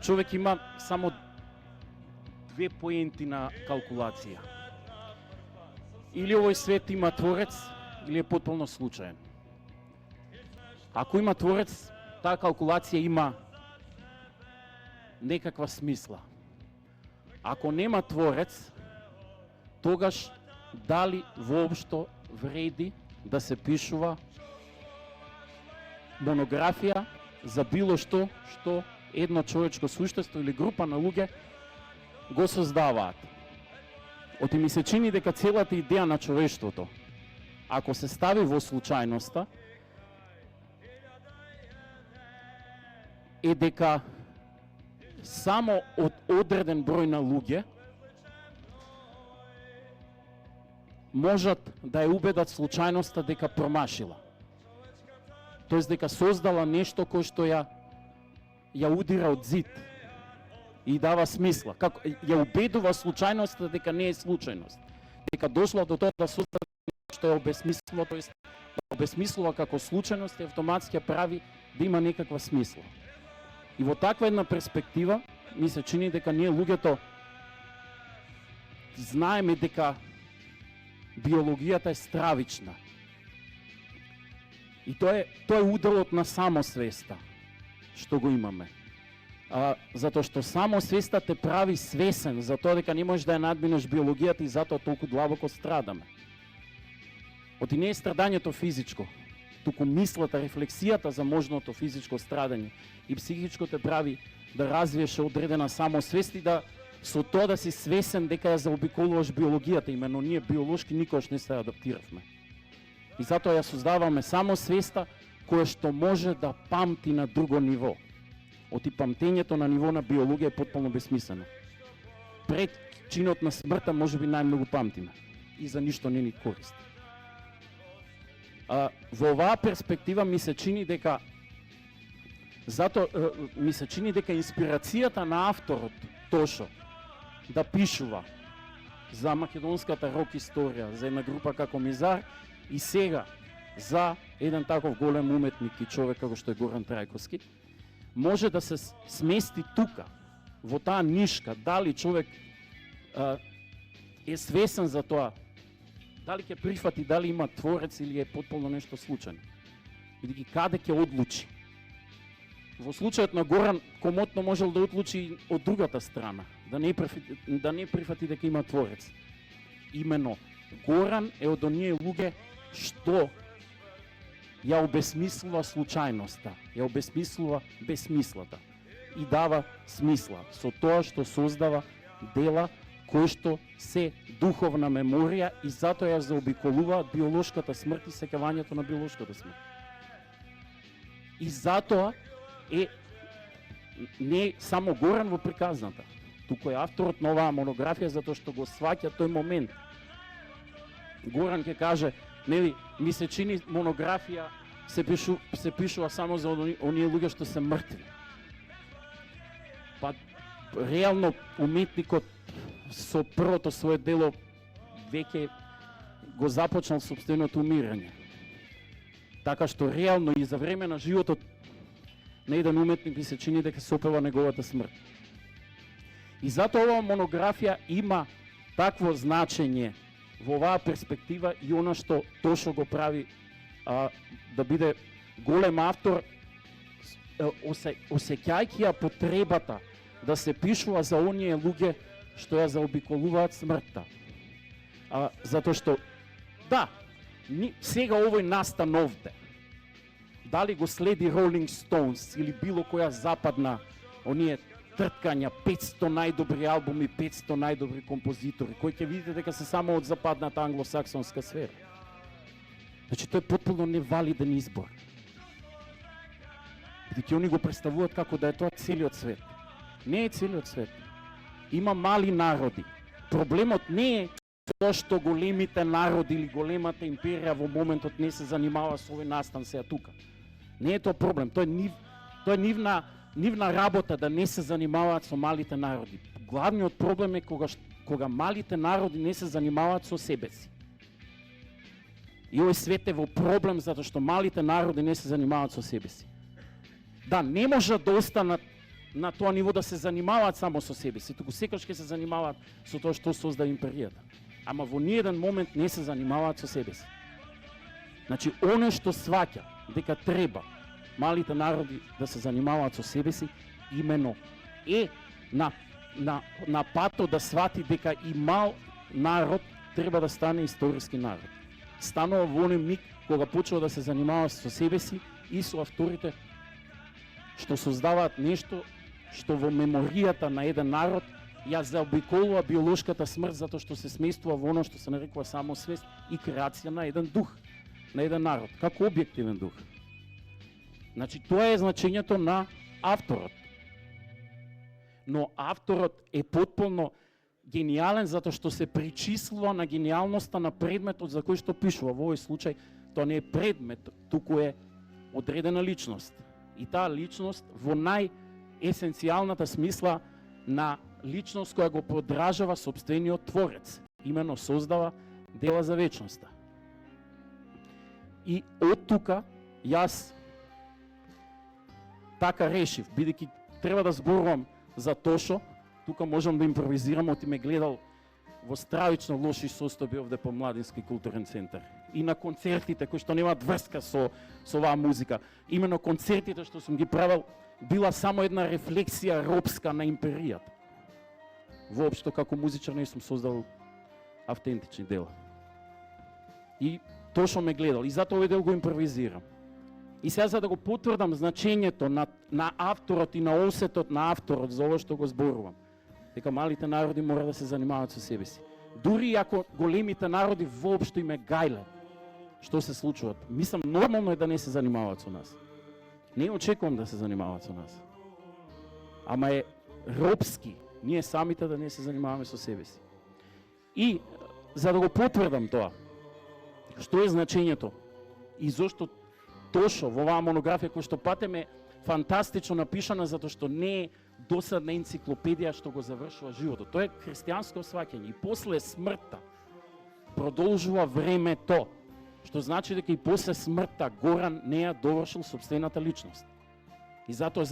човек има само две поенти на калкулација. Или овој свет има творец, или е потполно случаен. Ако има творец, таа калкулација има некаква смисла. Ако нема творец, тогаш дали воопшто вреди да се пишува монографија за било што едно човечко суштество или група на луѓе го создаваат. Оти ми се чини дека целата идеја на човештвото, ако се стави во случајноста, е дека само од одреден број на луѓе можат да ја убедат случајноста дека промашила. Тоест дека создала нешто кој што ја удира од зид и дава смисла. Како ја убедува случајноста дека не е случајност. Дека дошла до тоа да создаде нешто што е обесмислува, тоест обесмислува како случајност и автоматски ја прави да има некаква смисла. И во таква една перспектива ми се чини дека ние луѓето знаеме дека биологијата е стравична. И тоа е уделот на самосвеста што го имаме. Затоа што самосвеста те прави свесен за тоа дека не можеш да ја надминеш биологијата и затоа толку длабоко страдаме. Оти не е страдањето физичко, туку мислата, рефлексијата за можното физичко страдање и психичко те прави да развиеш одредена самосвест и да со тоа да си свесен дека ја заобиколуваш биологијата. Именно ние биолошки никош не се адаптиравме. И затоа ја создаваме самосвеста која што може да памти на друго ниво. Оти памтењето на ниво на биологија е потполно бесмислено. Пред чинот на смртта можеби најмногу памтиме и за ништо не ни користи. Во оваа перспектива ми се чини дека инспирацијата на авторот Тошо да пишува за македонската рок историја, за една група како Мизар и сега за еден таков голем уметник и човек како што е Горан Трајковски, може да се смести тука, во таа нишка, дали човек е свесен за тоа, дали ќе прифати, дали има творец или е потполно нешто случајно. Бидејќи каде ќе одлучи. Во случајот на Горан, комотно можел да одлучи од другата страна, да не прифати дека има творец. Имено, Горан е од оние луѓе што ја обесмислува случајноста, ја обесмислува бесмислата и дава смисла со тоа што создава дела кои што се духовна меморија и затоа ја заобиколуваат биолошката смрт и сеќавањето на биолошката смрт. И затоа не е само Горан во приказната, туку е авторот на оваа монографија затоа што го сваќа тој момент. Горан ќе каже, нели, ми се чини монографија се пишува само за оние луѓе што се мртви. Па реално уметникот со првото свое дело веќе го започнал сопственото умирање. Така што реално и за време на животот на еден уметник ми се чини дека се опева неговата смрт. И затоа оваа монографија има такво значење во оваа перспектива и она што Тошо го прави да биде голем автор, осеќајќи ја потребата да се пишува за оние луѓе што ја заобиколуваат смртта. Затоа што, да, сега овој настан овде, дали го следи Rolling Stones или било која западна, оние трткања, 500 најдобри албуми, 500 најдобри композитори, кои ќе видите дека се само од западната англосаксонска сфера. Значи, тој е потполно невалиден избор. Бидејќи они го представуваат како да е тоа целиот свет. Не е целиот свет. Има мали народи. Проблемот не е тоа што големите народи или големата империја во моментот не се занимава со овој настан сега тука. Не е тоа проблем. Тоа е нивна работа да не се занимаваат со малите народи. Главниот проблем е кога малите народи не се занимаваат со себе си. И овој свет е во проблем затоа што малите народи не се занимаваат со себе си. Да, не можат да останат на тоа ниво да се занимаваат само со себе си, туку секогаш ќе се занимаваат со тоа што создаде империјата. Ама во ниеден момент не се занимаваат со себе си. Значи, оно што сваќа дека треба малите народи да се занимаваат со себе си, именно е на патот да свати дека и мал народ треба да стане историски народ. Станува во оној миг кога почува да се занимава со себе си и со авторите што создаваат нешто што во меморијата на еден народ ја заобиколува биолошката смрт, затоа што се сместува во оно што се нарекува самосвест и креација на еден дух, на еден народ, како објективен дух. Значи, тоа е значењето на авторот. Но авторот е потполно гениален затоа што се причислува на гениалноста на предметот за кој што пишува. Во овој случај тоа не е предмет, туку е одредена личност. И таа личност во најесенцијалната смисла на личност која го подражава сопствениот творец, имено создава дела за вечноста. И од тука јас така решив, бидејќи треба да зборувам за Тошо, тука можам да импровизирам, оти ме гледал во стравично лоши состојби овде по Младински културен центар. И на концертите кои што немаат врска со оваа музика, именно концертите што сум ги правил, била само една рефлексија робска на империјата. Воопшто како музичар не сум создал автентични дела. И Тошо ме гледал, и затоа овој дел го импровизирам. И сега за да го потврдам значењето на авторот и на осетот на авторот за ова што го зборувам, дека малите народи мора да се занимаваат со себе си. Дури ако големите народи воопшто им е гајле, што се случуваат, мислам нормално е да не се занимаваат со нас. Не очекувам да се занимаваат со нас. Ама е робски ние самите да не се занимаваме со себе си. И за да го потврдам тоа, што е значењето и зошто Тошо во оваа монографија која што патем е фантастично напишана затоа што не е досадна енциклопедија што го завршува животот. Тоа е христијанско сваќање и после смртта продолжува времето, што значи дека и после смртта Горан не ја довршил сопствената личност. И затоа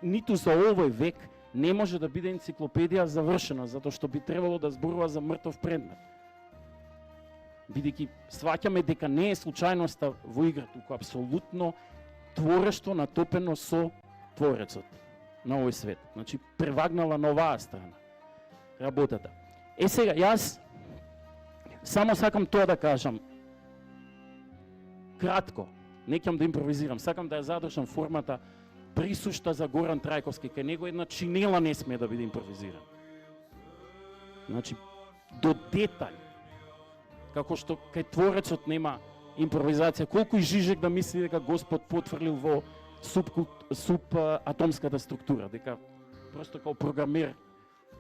ниту за овој век не може да биде енциклопедија завршена, затоа што би требало да зборува за мртов предмет. Бидејќи сваќаме дека не е случајноста во игра, туку апсолутно творештво натопено со Творецот на овој свет. Значи, превагнала на оваа страна работата. Сега, јас само сакам тоа да кажам. Кратко, не ќе да импровизирам, сакам да ја задржам формата присушта за Горан Трајковски, кај него една чинела не смее да биде импровизирана. Значи, до детај, како што кај Творецот нема импровизација, колку и Жижек да мисли дека Господ потврлил во субатомската структура, дека просто како програмер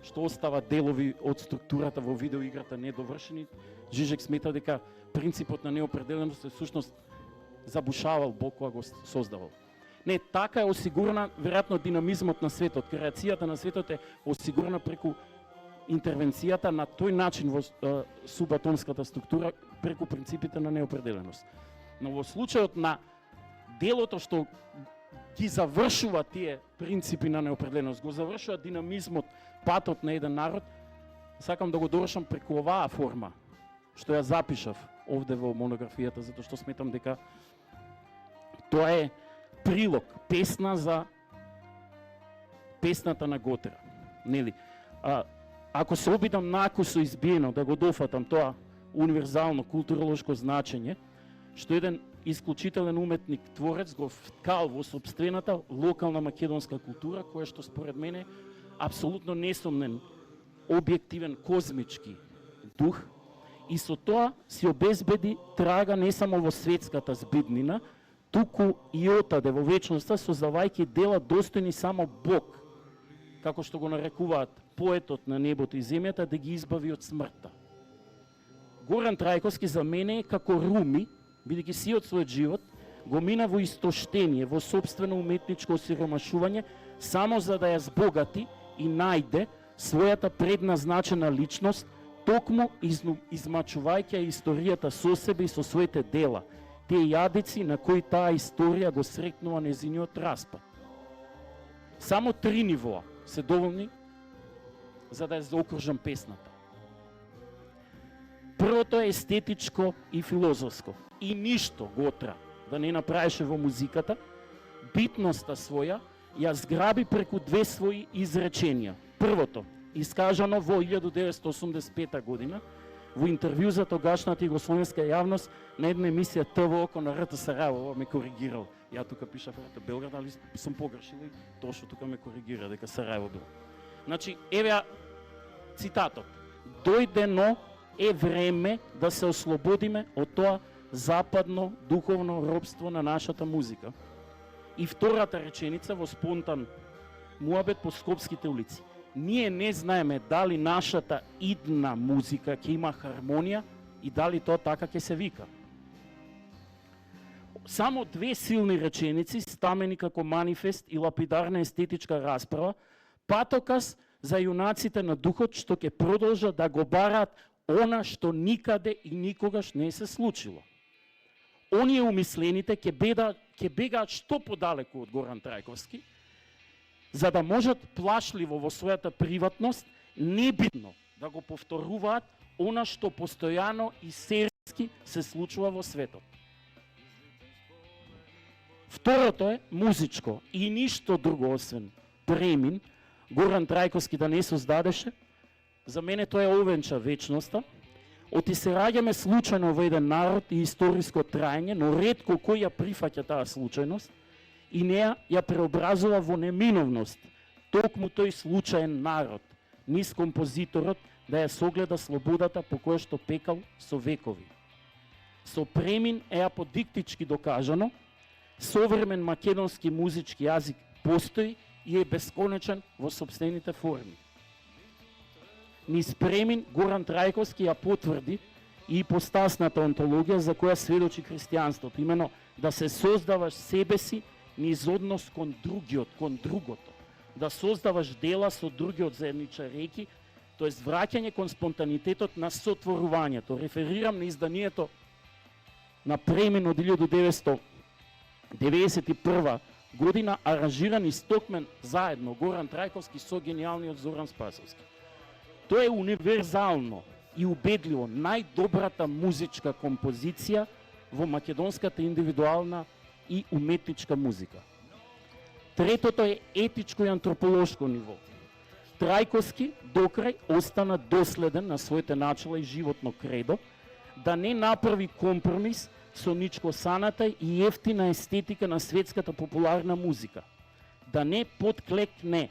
што остава делови од структурата во видеоиграта недовршени, Жижек смета дека принципот на неопределеност е всушност забушавал Бог кога го создавал. Не, така е осигурена веројатно динамизмот на светот, креацијата на светот е осигурена преку интервенцијата на тој начин во субатомската структура преку принципите на неопределеност. Но во случајот на делото што ги завршува тие принципи на неопределеност, го завршува динамизмот, патот на еден народ, сакам да го довршам преку оваа форма, што ја запишав овде во монографијата, затоа што сметам дека тоа е прилог, песна за песната на Готера. Нели? Ако се обидам накусо избиено да го дофатам тоа универзално културолошко значење, што еден исклучителен уметник творец го вткал во сопствената локална македонска култура, која што според мене апсолутно несомнен, објективен, козмички дух, и со тоа си обезбеди трага не само во светската збиднина, туку и отаде во вечноста, создавајќи дела достојни само Бог, како што го нарекуваат поетот на небото и земјата, да ги избави од смртта. Горан Трајковски за мене е како Руми, бидејќи сиот својот живот го мина во истоштение, во сопствено уметничко осиромашување, само за да ја збогати и најде својата предназначена личност, токму измачувајќи историјата со себе и со своите дела, тие јадици на кои таа историја го срекнува незиниот распад. Само 3 нивоа се доволни за да ја заокружам песната. Првото е естетичко и филозофско. И ништо Готра да не направише во музиката, битноста своја ја зграби преку 2 своји изреченија. Првото, искажано во 1985 година, во интервју за тогашната југословенска јавност на една емисија ТВО на РТ Сараево ме коригирал. Ја тука пишав РТ Белград, али сум погрешил и точно тука ме коригира дека Сараево било. Значи, еве цитатот. Дојдено е време да се ослободиме од тоа западно духовно робство на нашата музика. И втората реченица во спонтан муабет по скопските улици. Ние не знаеме дали нашата идна музика ќе има хармонија и дали тоа така ќе се вика. Само 2 силни реченици стамени како манифест и лапидарна естетичка расправа, патоказ за јунаците на духот што ќе продолжат да го бараат она што никаде и никогаш не се случило. Оние умислените ќе бегаат што подалеку од Горан Трајковски, за да можат плашливо во својата приватност небитно да го повторуваат она што постојано и серијски се случува во светот. Второто е музичко и ништо друго освен премин Горан Трајковски да не создадеше. За мене тоа е овенча вечноста. Оти се раѓаме случајно во еден народ и историско трајање, но ретко кој ја прифаќа таа случајност и неа ја преобразува во неминовност. Токму тој случаен народ, низ композиторот да ја согледа слободата по која што пекал со векови. Со премин е аподиктички докажано, современ македонски музички јазик постои и е бесконечен во сопствените форми. Низ премин Горан Трајковски ја потврди и ипостасната онтологија за која сведочи христијанството, имено да се создаваш себе си низ однос кон другиот, кон другото, да создаваш дела со другиот заедничарејки, тоест враќање кон спонтанитетот на сотворувањето. Реферирам на изданието на премин од 1991 година, аранжиран истокмен заедно Горан Трајковски со гениалниот Зоран Спасовски. Тоа е универзално и убедливо најдобрата музичка композиција во македонската индивидуална и уметничка музика. Третото е етичко и антрополошко ниво. Трајковски докрај остана доследен на своите начала и животно кредо, да не направи компромис со ничкосаната и ефтина естетика на светската популарна музика, да не подклекне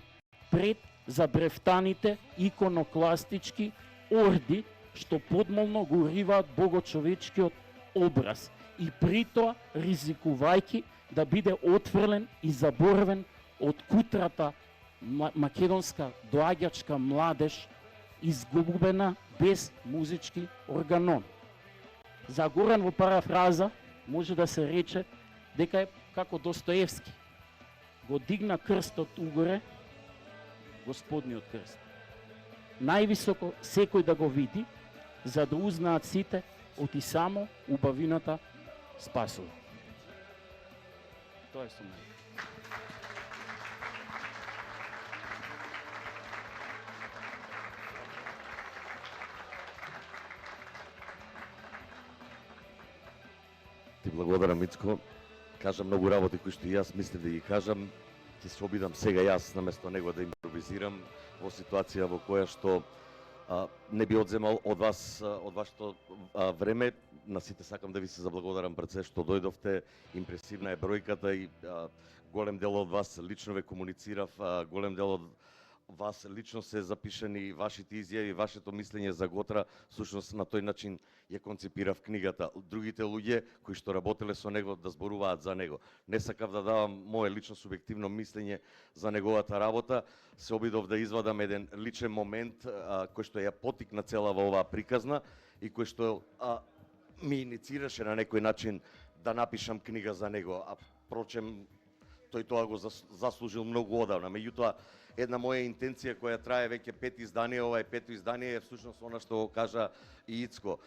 пред забрефтаните иконокластички орди што подмолно го уриваат богочовечкиот образ и притоа ризикувајќи да биде отфрлен и заборавен од кутрата македонска доаѓачка младеж, изгубена без музички органон. За Горан во парафраза може да се рече дека е како Достоевски. Го дигна крстот угоре, Господниот крст. Највисоко секој да го види, за да узнаат сите, оти само убавината спасува. Тоа е со мене. Ти благодарам, Мицко. Кажа многу работи кои што и јас мислев да ги кажам. Ќе се обидам сега јас наместо него да импровизирам во ситуација во која што не би одземал од вас, од вашето време. На сите сакам да ви се заблагодарам пред се што дојдовте. Импресивна е бројката и голем дел од вас лично ве комуницирав, голем дел од вас лично се запишани вашите изјави, вашето мислење за Готра, всушност на тој начин ја концепирав книгата. Другите луѓе кои што работеле со него да зборуваат за него. Не сакав да давам мое лично субјективно мислење за неговата работа, се обидов да извадам еден личен момент кој што ја потикна цела во оваа приказна и кој што ми иницираше на некој начин да напишам книга за него. А впрочем, тој тоа го заслужил многу одавна. Меѓутоа, една моја интенција која трае веќе 5 издание, ова е 5-то издание, е всушност она што го кажа и Ицко.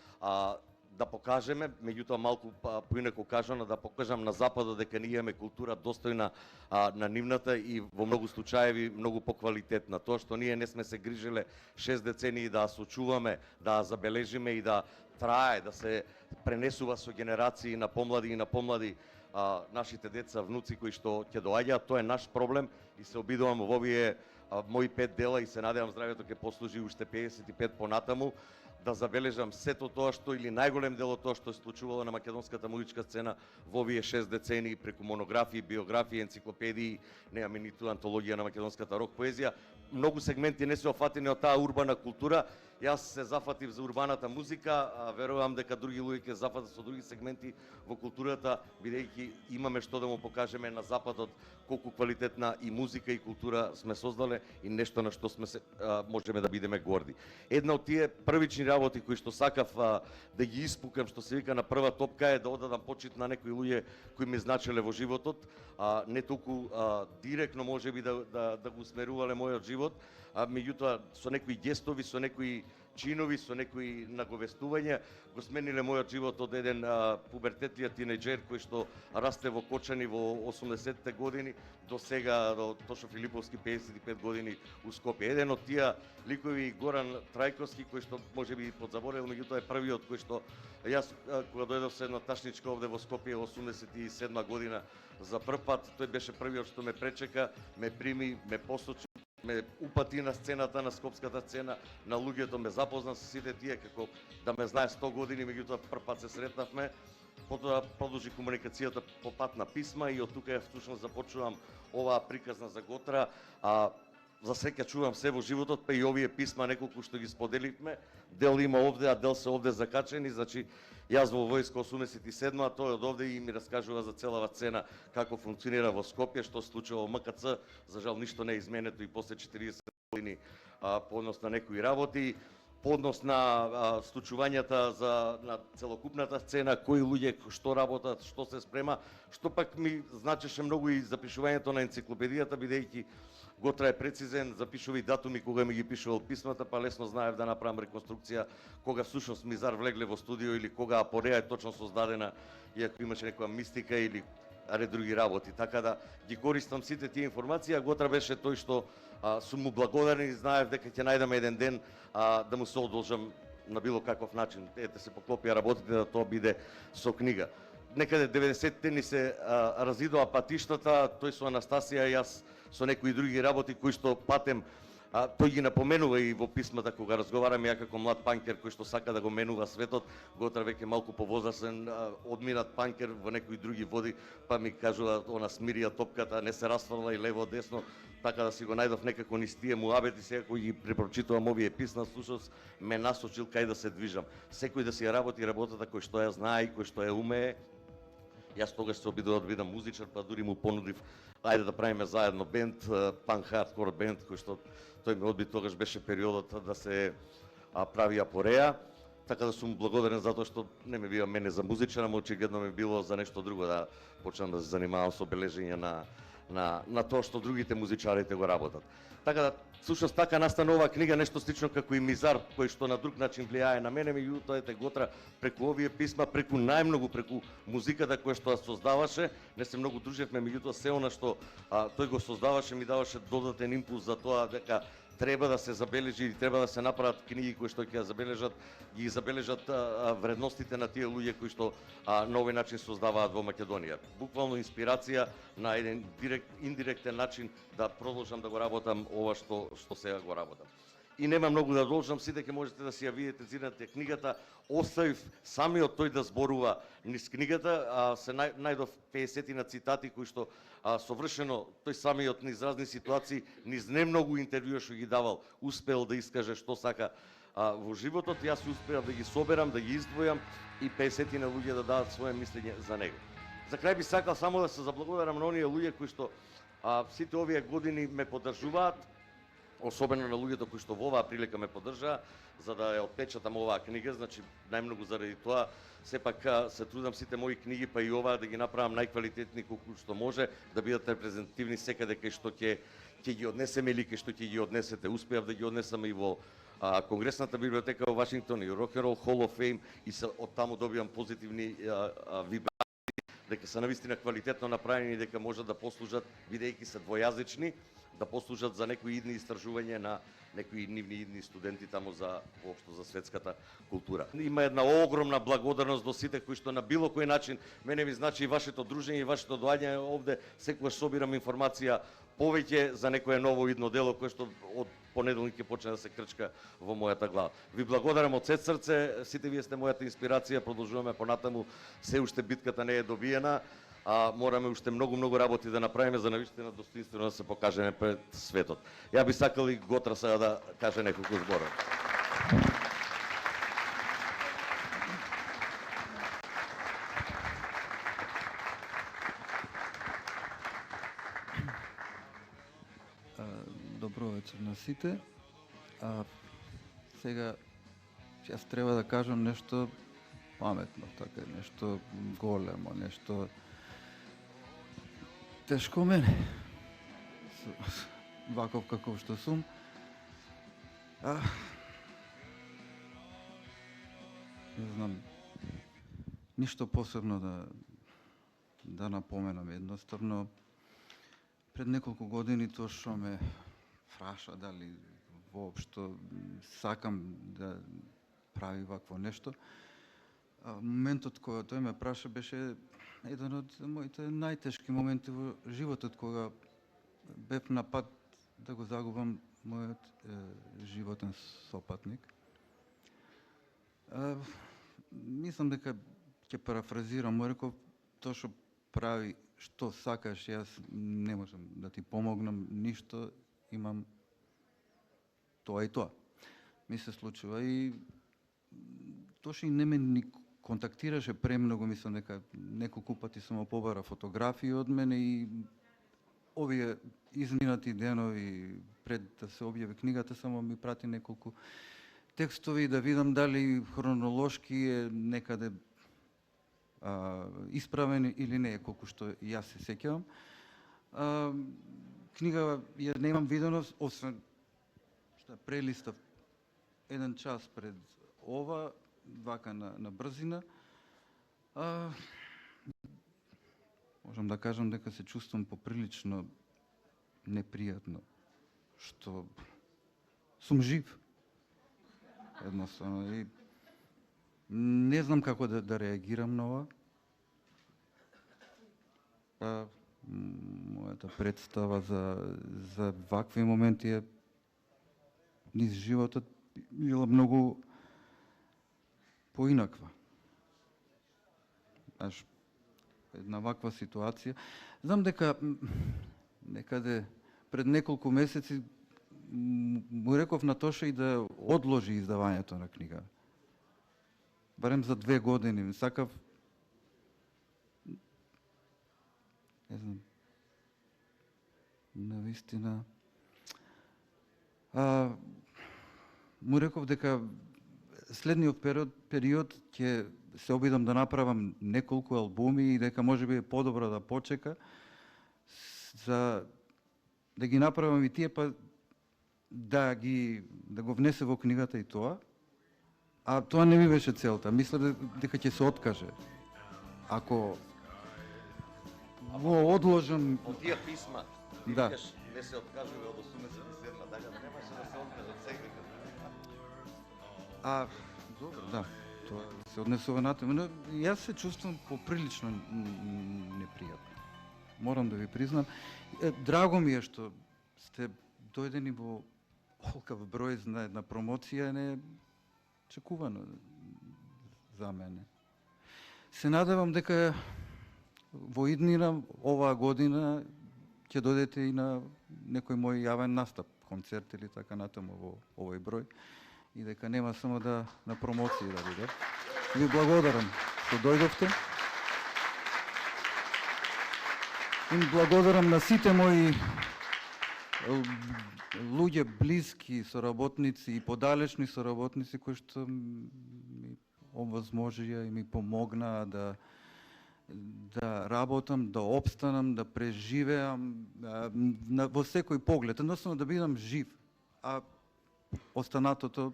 да покажеме, меѓутоа малку поинаку кажано, да покажам на Западот дека ние имаме култура достојна на нивната и во многу случаеви многу поквалитетна. Тоа што ние не сме се грижеле 6 децении да сочуваме, да забележиме и да трае, да се пренесува со генерации на помлади и на помлади нашите деца, внуци кои што ќе доаѓаат, тоа е наш проблем и се обидувам во овие мои 5 дела и се надевам здравјето ќе послужи уште 55 понатаму, да забележам сето тоа што или најголем дел од тоа што се случувало на македонската музичка сцена во овие 6 децении преку монографии, биографии, енциклопедии, немаме ниту антологија на македонската рок поезија. Многу сегменти не се офатени од таа урбана култура. Јас се зафатив за урбаната музика, верувам дека други луѓе ќе зафатат со други сегменти во културата, бидејќи имаме што да му покажеме на Западот колку квалитетна и музика и култура сме создале и нешто на што сме се можеме да бидеме горди. Една од тие првични работи кои што сакав да ги испукам, што се вика на прва топка, е да одадам почит на некои луѓе кои ми значеле во животот, не толку директно можеби да го усмерувале мојот живот, меѓутоа со некои гестови, со некои чинови, со некои наговестувања го смениле мојот живот од еден пубертетлиот тинеџер кој што расте во Кочани во 80-те години до сега, до Тошо Филиповски 55 години у Скопје. Еден од тие ликови Горан Трајковски кој што можеби подзаборел, меѓутоа е првиот кој што јас кога дојдов со една ташничка овде во Скопје 87 година за прв пат, тој беше првиот што ме пречека, ме прими, ме посочи, ме упати на сцената, на скопската сцена, на луѓето, ме запозна со сите тие како да ме знае 100 години, меѓутоа прв пат се сретнавме. Потоа продолжи комуникацијата по пат на писма и од тука всушност започнувам оваа приказна за Готра. За среќа чувам се во животот, па и овие писма неколку што ги споделивме, дел има овде, а дел се овде закачени, значи јас во војска 87, а тој од овде и ми раскажува за целава сцена како функционира во Скопје, што се случува во МКЦ, за жал ништо не е изменето и после 40 години по однос на некои работи, по однос на случувањата на целокупната сцена, кои луѓе што работат, што се спрема, што пак ми значеше многу и запишувањето на енциклопедијата, бидејќи Готра е прецизен, запишува и датуми кога ми ги пишувал писмата, па лесно знаев да направам реконструкција кога всушност Мизар влегле во студио или кога Апореја е точно создадена, иако имаше некоја мистика или ред други работи. Така да ги користам сите тие информации, а Готра беше тој што сум му благодарен и знаев дека ќе најдеме еден ден да му се одолжам на било каков начин. Ете се поклопија работите да тоа биде со книга. Некаде 90-те ни се разидоа патиштата, тој со Анастасија и јас со некои други работи кои што патем, тој ги напоменува и во писмата кога разговараме, ја како млад панкер кој што сака да го менува светот. Готра веќе малку повозрасен, одминат панкер во некои други води, па ми кажува она смирија топката, не се расфрла и лево десно, така да си го најдов некако низ тие муабети. Сега кој ги препрочитувам овие писма, слушајќи ме насочил кај да се движам. Секој да си работи работата кој што ја знае и кој што ја умее. Јас тогаш се обидував да бидам музичар, па дури му понудив ајде да правиме заедно бенд, панк хардкор бенд, кој што тој ме одби, тогаш беше периодот да се прави Апореја. Така да сум благодарен затоа што не ме бива мене за музичар, ама очигледно ме било за нешто друго, да почнам да се занимавам со бележење на тоа што другите музичарите го работат. Така да, всушност така настана оваа книга, нешто слично како и Мизар, кој што на друг начин влијае на мене, меѓутоа ете Готра преку овие писма, преку најмногу преку музиката која што ја создаваше, не се многу дружевме, меѓутоа се она што тој го создаваше ми даваше додатен импулс за тоа дека треба да се забележи и треба да се направат книги кои што ќе ги забележат вредностите на тие луѓе кои што на овој начин создаваат во Македонија. Буквално инспирација на еден индиректен начин да продолжам да го работам ова што сега го работам. И нема многу да должам, сите ќе можете да си ја видите, цитирате книгата. Оставив самиот тој да зборува низ книгата, се најдов 50 на цитати кои што совршено тој самиот низ разни ситуации, низ не многу интервјуа што ги давал, успел да искаже што сака во животот. Јас успеав да ги соберам, да ги издвојам и 50 на луѓе да дадат своје мислење за него. За крај би сакал само да се заблагодарам на оние луѓе кои што сите овие години ме поддржуваат, особено на луѓето кои што во оваа прилика ме поддржаа, за да ја отпечатам оваа книга, значи најмногу заради тоа сепак се трудам сите мои книги, па и оваа да ги направам најквалитетни колку што може, да бидат репрезентативни секаде кај што ќе ќе ги однесеме или кај што ќе ги однесете. Успеав да ги однесам и во Конгресната библиотека во Вашингтон и Rock and Roll Hall of Fame и од таму добивам позитивни вибрации дека се навистина квалитетно направени и дека можат да послужат, бидејќи се двојазични, да послужат за некои идни истражувања на некои идни студенти таму за воопшто за светската култура. Има една огромна благодарност до сите кои што на било кој начин мене ми значи и вашето дружење и вашето доаѓање овде, секогаш собирам информација повеќе за некое ново идно дело кое што од понеделник ќе почне да се крчка во мојата глава. Ви благодарам од сет срце, сите вие сте мојата инспирација, продолжуваме понатаму, се уште битката не е добиена. Мораме уште многу работи да направиме за навистина достоинствено да се покажеме пред светот. Ја би сакал и Готра сега да каже неколку зборови. Добро вечер на сите. Сега јас треба да кажам нешто паметно, така нешто големо, нешто тешко мене. Ваков каков што сум. Не знам, ништо посебно да напоменам. Едноставно, пред неколку години тоа што ме праша дали воопшто сакам да прави вакво нешто. Моментот кога тој ме праша беше еден од моите најтешки моменти во животот, кога бев на пат да го загубам мојот животен сопатник. Мислам дека ќе парафразирам, му реков, тоа што прави што сакаш, јас не можам да ти помогнам ништо, имам тоа и тоа. Ми се случува и Тоши не ме ни контактираше премногу, мислам дека неколку пати само побара фотографии од мене и овие изминати денови пред да се објави книгата само ми прати неколку текстови да видам дали хронолошки е некаде исправен или не е колку што јас се сеќавам. Книга ја немам видено, освен што прелистав еден час пред ова, вака на брзина. Можам да кажам дека се чувствам поприлично непријатно, што сум жив. Едноставно. И не знам како да реагирам на ова. Мојата представа за вакви моменти е низ животот била многу поинаква. Знаеш, една ваква ситуација. Знам дека некаде пред неколку месеци му реков на Тоша и да одложи издавањето на книга. Барем за 2 години. Сакав, не знам, навистина. Му реков дека следниот период ќе се обидам да направам неколку албуми и дека можеби е подобро да почека за да ги направам и тие, па да го внесе во книгата и тоа. А тоа не ми беше целта. Мисля дека ќе се откаже. Ако го одложам... Од тие писма, ти да. викаш, не се откажува од 87-ма, така да немаше да се откажат сега. Добро, да. Тоа се однесува натаму, но јас се чувствам поприлично непријатно. Морам да ви признам. Драго ми е што сте дојдени во олкав број на една промоција, не чекувано за мене. Се надевам дека во иднина оваа година ќе додете и на некој мој јавен настап, концерт или така натаму во овој број и дека нема само на промоција да биде. Ви благодарам што дојдовте. И благодарам на сите мои луѓе, блиски соработници и подалечни соработници кои што ми овозможија и ми помогнаа да работам, да обстанам, да преживеам во секој поглед, едноставно да бидам жив. А останатото,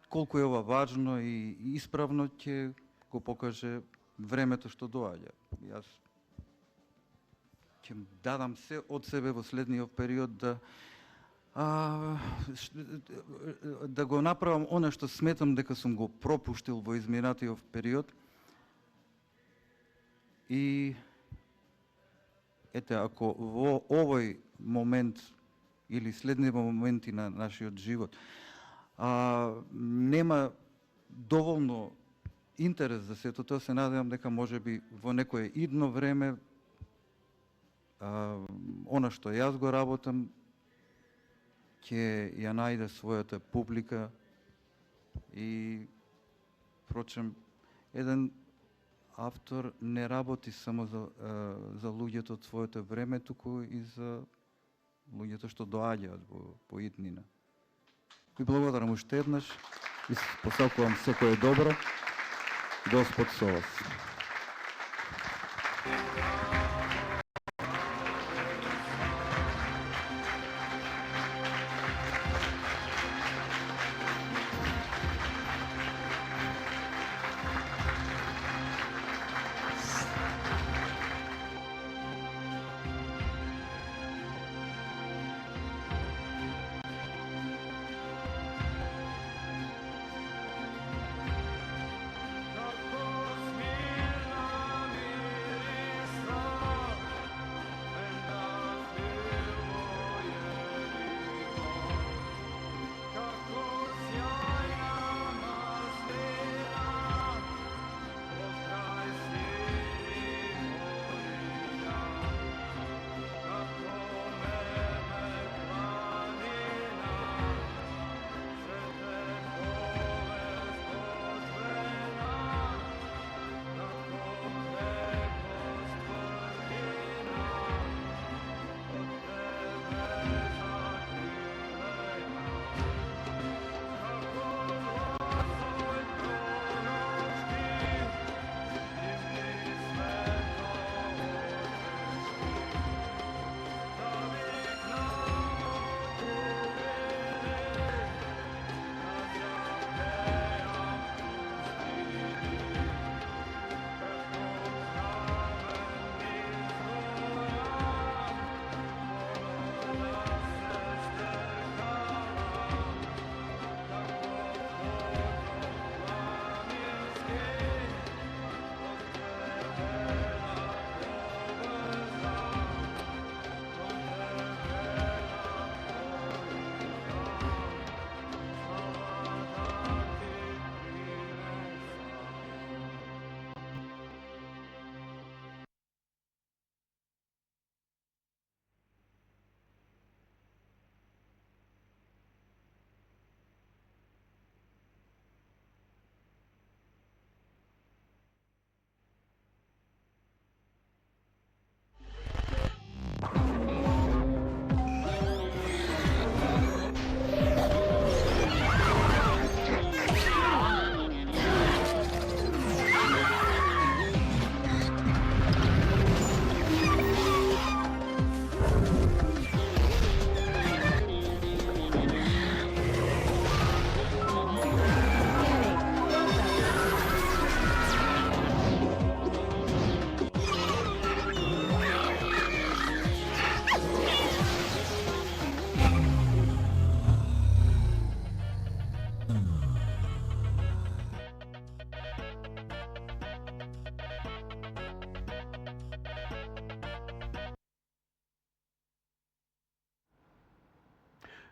колку е ова важно и исправно, ќе го покаже времето што доаѓа. Јас ќе дадам се од себе во следниот период да го направам она што сметам дека сум го пропуштил во изминатиот период. И ете, ако во овој момент или следни моменти на нашиот живот нема доволно интерес за сето тоа, се надевам дека можеби во некое идно време она што јас го работам ќе ја најде својата публика и впрочем еден автор не работи само за луѓето од своето време, туку и за луѓето што доаѓаат во иднина. Ви благодарам уште еднаш и посакувам секое добро. Господ со вас.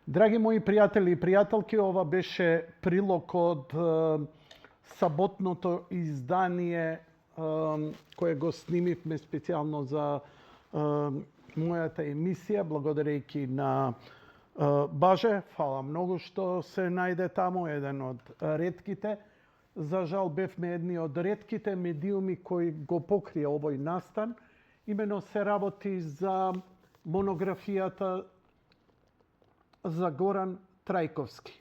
Драги мои пријатели и пријателки, ова беше прилог од саботното издание кое го снимивме специјално за мојата емисија, благодарејќи на Баже. Фала многу што се најде таму, еден од ретките. За жал бевме едни од ретките медиуми кои го покрија овој настан. Имено се работи за монографијата за Горан Трајковски.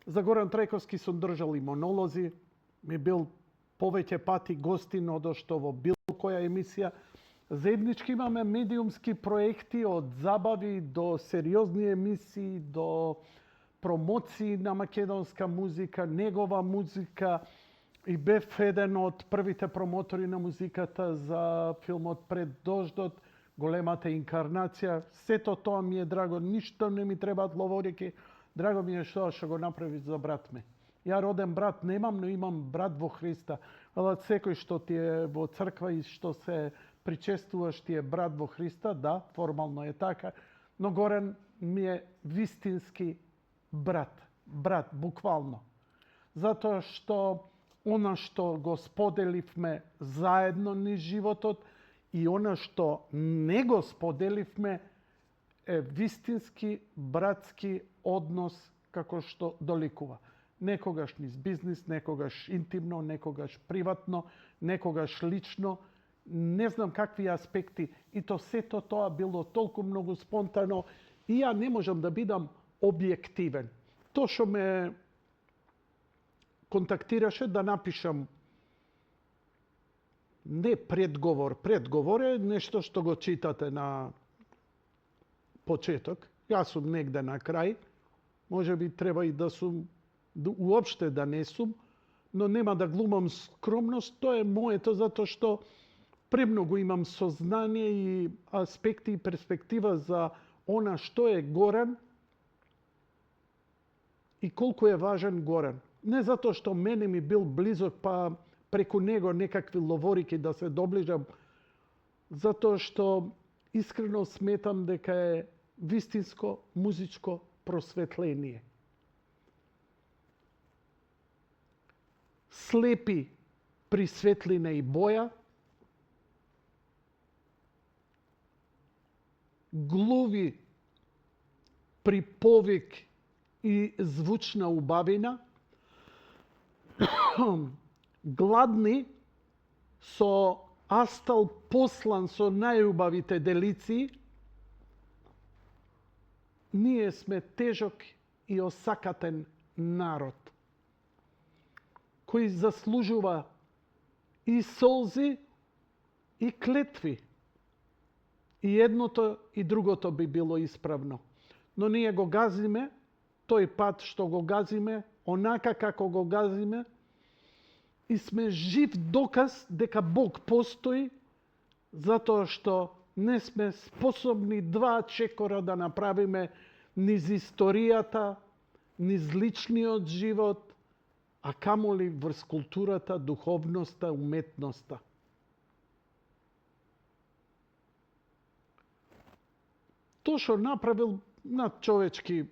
За Горан Трајковски сум држал и монолози, ми бил повеќе пати гостин одо што во било која емисија. Заеднички имаме медиумски проекти од забави до сериозни емисии, до промоции на македонска музика, негова музика, и бев еден од првите промотори на музиката за филмот Пред дождот, големата инкарнација. Сето тоа ми е драго, ништо не ми требаат ловорики. Драго ми е што го направи за брат ми. Ја роден брат немам, но имам брат во Христа. Ала секој што ти е во црква и што се причестуваш ти е брат во Христа, да, формално е така, но Горан ми е вистински брат. Брат, буквално. Затоа што она што го споделивме заедно низ животот и она што не го споделивме е вистински братски однос како што доликува. Некогаш низ бизнис, некогаш интимно, некогаш приватно, некогаш лично, не знам какви аспекти. И то сето тоа било толку многу спонтано и ја не можам да бидам објективен. То што ме контактираше да напишам не предговор. Предговор е нешто што го читате на почеток. Јас сум негде на крај. Може би треба и да сум, уопште да не сум, но нема да глумам скромност. Тоа е моето, затоа што премногу имам сознание и аспекти и перспектива за она што е Горан и колку е важен Горан. Не затоа што мене ми бил близок, па преку него некакви ловорики да се доближам, затоа што искрено сметам дека е вистинско музичко просветление. Слепи при светлина и боја, глуви при повик и звучна убавина, гладни со астал послан со најубавите делиции. Ние сме тежок и осакатен народ, кој заслужува и солзи и клетви. И едното и другото би било исправно. Но ние го газиме, тој пат што го газиме, онака како го газиме, и сме жив доказ дека Бог постои, затоа што не сме способни 2 чекора да направиме низ историјата, низ личниот живот, а камоли врз културата, духовноста, уметноста. Тоа што направил надчовечки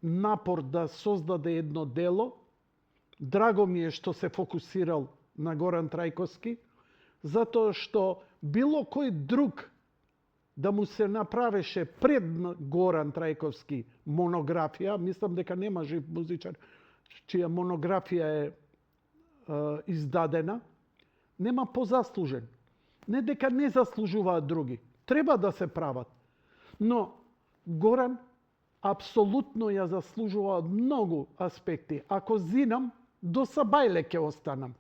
напор да создаде едно дело, драго ми е што се фокусирал на Горан Трајковски, затоа што било кој друг да му се направеше пред Горан Трајковски монографија, мислам дека нема жив музичар чија монографија е издадена, нема позаслужен. Не дека не заслужуваат други, треба да се прават. Но Горан апсолутно ја заслужува од многу аспекти. Ако зинам, до Сабајле ќе останам.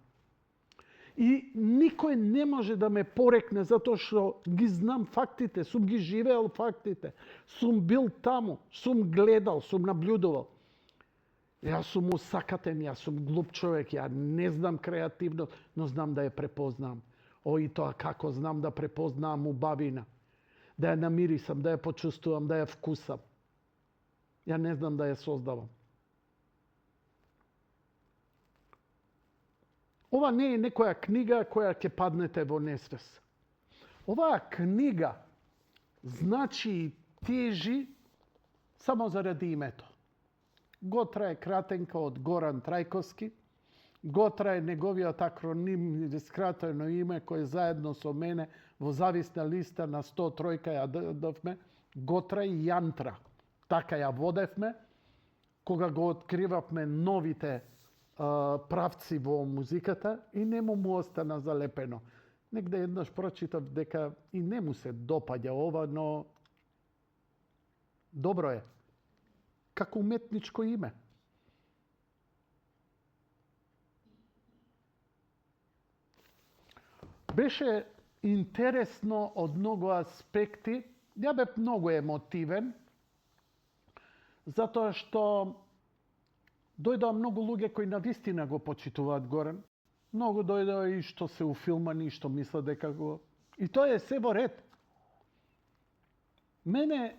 И никој не може да ме порекне затоа што ги знам фактите, сум ги живеел фактите, сум бил таму, сум гледал, сум наблюдувал. Јас сум усакатен, јас сум глуп човек, ја не знам креативно, но знам да ја препознам. И тоа како знам да препознам убавина, да ја намирисам, да ја почувствувам, да ја вкусам. Ја не знам да ја создавам. Ова не е некоја книга која ќе паднете во несвес. Оваа книга значи и тежи само заради името. Готра е кратенка од Горан Трајковски. Готра е неговиот акроним или скратено име кој заедно со мене во зависна листа на 103 ја дадовме. Готра и Јантра. Така ја водевме кога го откривавме новите правци во музиката и не му остана залепено. Негде еднаш прочитав дека и не му се допаѓа ова, но добро е. Како уметничко име. беше интересно од многу аспекти. Ја бев многу емотивен, затоа што дојдоа многу луѓе кои навистина го почитуваат Горан. Многу дојдоа и што се уфилмани, и што мислат дека го... И тоа е се во ред. Мене,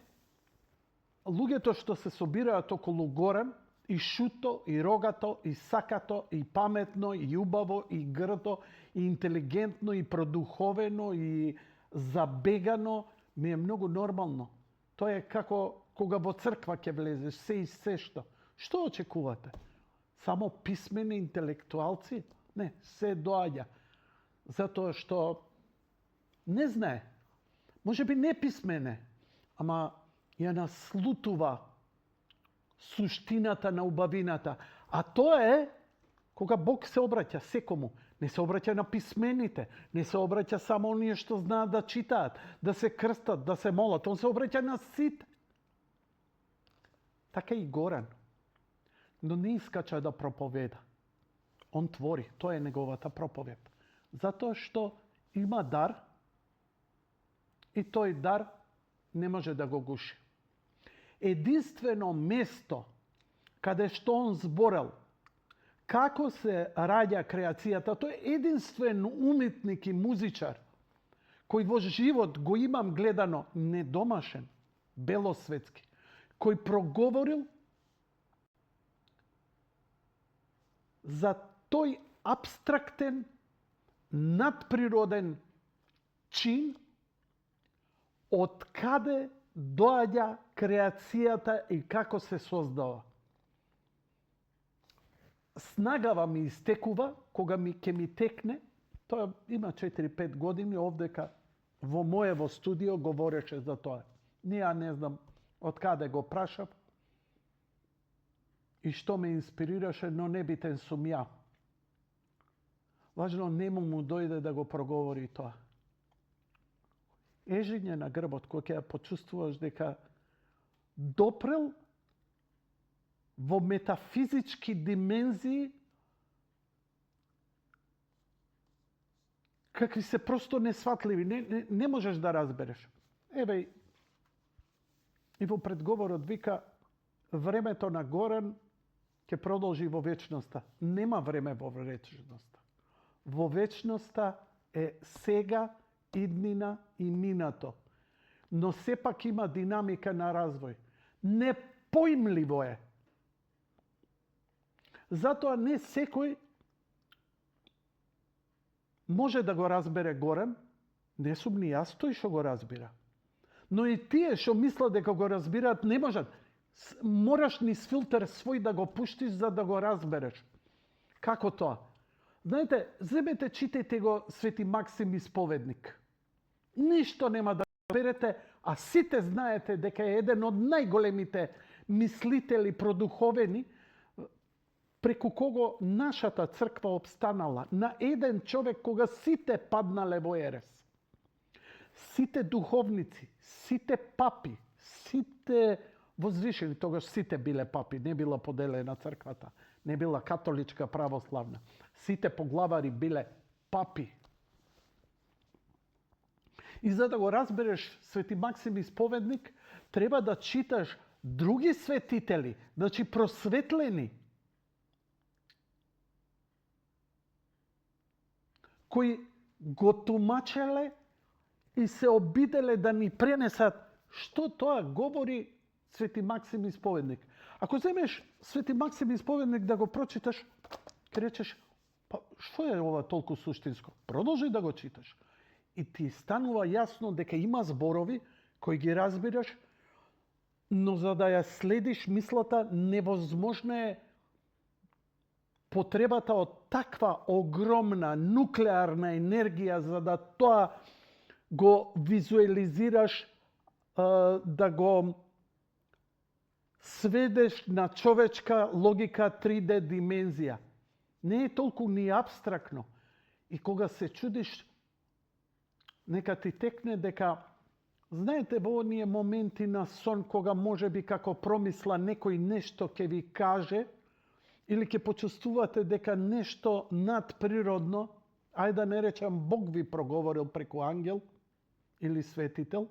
луѓето што се собираат околу Горан, и шуто, и рогато, и сакато, и паметно, и убаво, и грдо, и интелигентно, и продуховено, и забегано, ми е многу нормално. Тоа е како кога во црква ќе влезеш, се и се што. Што очекувате? Само писмени интелектуалци? Не, се доаѓа. Затоа што не знае. Може би не писмене, ама ја наслутува суштината на убавината. А тоа е кога Бог се обраќа секому. Не се обраќа на писмените, не се обраќа само оние што знаат да читаат, да се крстат, да се молат. Он се обраќа на сите. Така и Горан. Но не искача да проповеда. Он твори. Тоа е неговата проповед. Затоа што има дар и тој дар не може да го гуши. Единствено место каде што он зборел како се раѓа креацијата, тој е единствен уметник и музичар кој во живот го имам гледано недомашен, белосветски, кој проговорил за тој апстрактен, надприроден чин од каде доаѓа креацијата и како се создава. Снагава ми истекува, кога ќе ми текне, тоа има 4-5 години, овдека во моево студио говореше за тоа. Ја не знам од каде го прашав и што ме инспирираше, но небитен сум ја. Важно нему му дојде да го проговори тоа. Ежење на грбот, кога ќе ја почувствуваш дека допрел во метафизички димензии какви се просто несватливи, не можеш да разбереш. Еве и во предговорот вика времето на Горан ќе продолжи во вечноста. Нема време во вечноста. Во вечноста е сега, иднина и минато. Но сепак има динамика на развој. Непоимливо е. Затоа не секој може да го разбере Горан. Не сум ни јас тој што го разбира. Но и тие што мислат дека го разбираат, не можат. Мораш низ филтер свој да го пуштиш за да го разбереш. Како тоа? Знаете, земете, читајте го Свети Максим Исповедник. Ништо нема да разберете, а сите знаете дека е еден од најголемите мислители продуховени, преку кого нашата црква обстанала. На еден човек кога сите паднале во ерес. Сите духовници, сите папи, сите возвишени, тогаш сите биле папи, не била поделена црквата, не била католичка, православна. Сите поглавари биле папи. И за да го разбереш Свети Максим Исповедник, треба да читаш други светители, значи просветлени, кои го тумачеле и се обиделе да ни пренесат што тоа говори Свети Максим Исповедник. Ако земеш Свети Максим Исповедник да го прочиташ, ќе речеш, па што е ова толку суштинско? Продолжи да го читаш. И ти станува јасно дека има зборови кои ги разбираш, но за да ја следиш мислата, невозможно е потребата од таква огромна нуклеарна енергија за да тоа го визуализираш, да го сведеш на човечка логика 3D димензија. Не е толку ни абстрактно. И кога се чудиш, нека ти текне дека, знаете, во оние моменти на сон, кога може би како промисла некој нешто ќе ви каже, или ќе почувствувате дека нешто надприродно ајде да не речам Бог ви проговорил преку ангел или светител,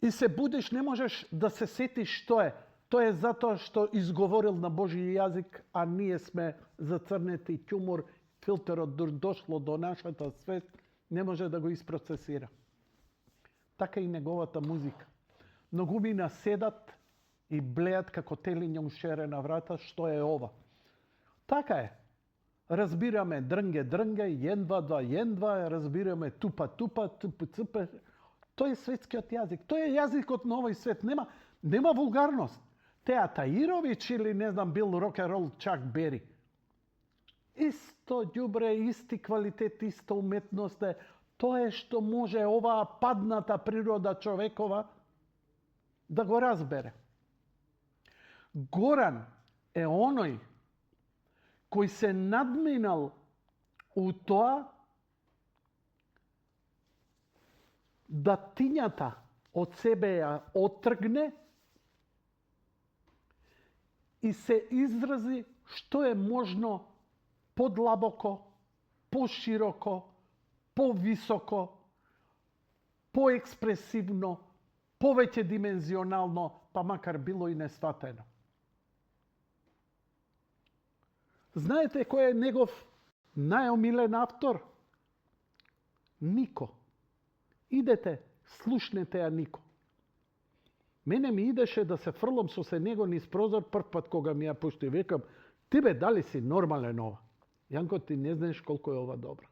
и се будиш, не можеш да се сетиш што е. Тоа е затоа што изговорил на Божји јазик, а ние сме зацрнети ќумур, филтерот дошло до нашата свест, не може да го isprocesira. Така и неговата музика. Многумина седат и блеат како телиња у шерена врата, што е ова. Така е. Разбираме дрнге, дрнге, јен-два, два, јен-два, разбираме тупа, тупа, тупа, цупа. Тој е светскиот јазик. Тој е јазикот на овој свет. Нема вулгарност. Теа Таирович или не знам бил рок-н-рол Чак Бери. Исто ѓубре, исти квалитет, иста уметност е. Тоа е што може оваа падната природа човекова да го разбере. Горан е оној кој се надминал у тоа да тињата од себе ја отргне и се изрази што е можно подлабоко, пошироко, повисоко, поекспресивно, повеќе димензионално, па макар било и несватено. Знаете кој е негов најомилен автор? Нико. Идете, слушнете ја Нико. Мене ми идеше да се фрлам со него низ прозор прв пат кога ми ја пушти. Викам, ти бе, дали си нормален ова? Јанко, ти не знаеш колко е ова добра.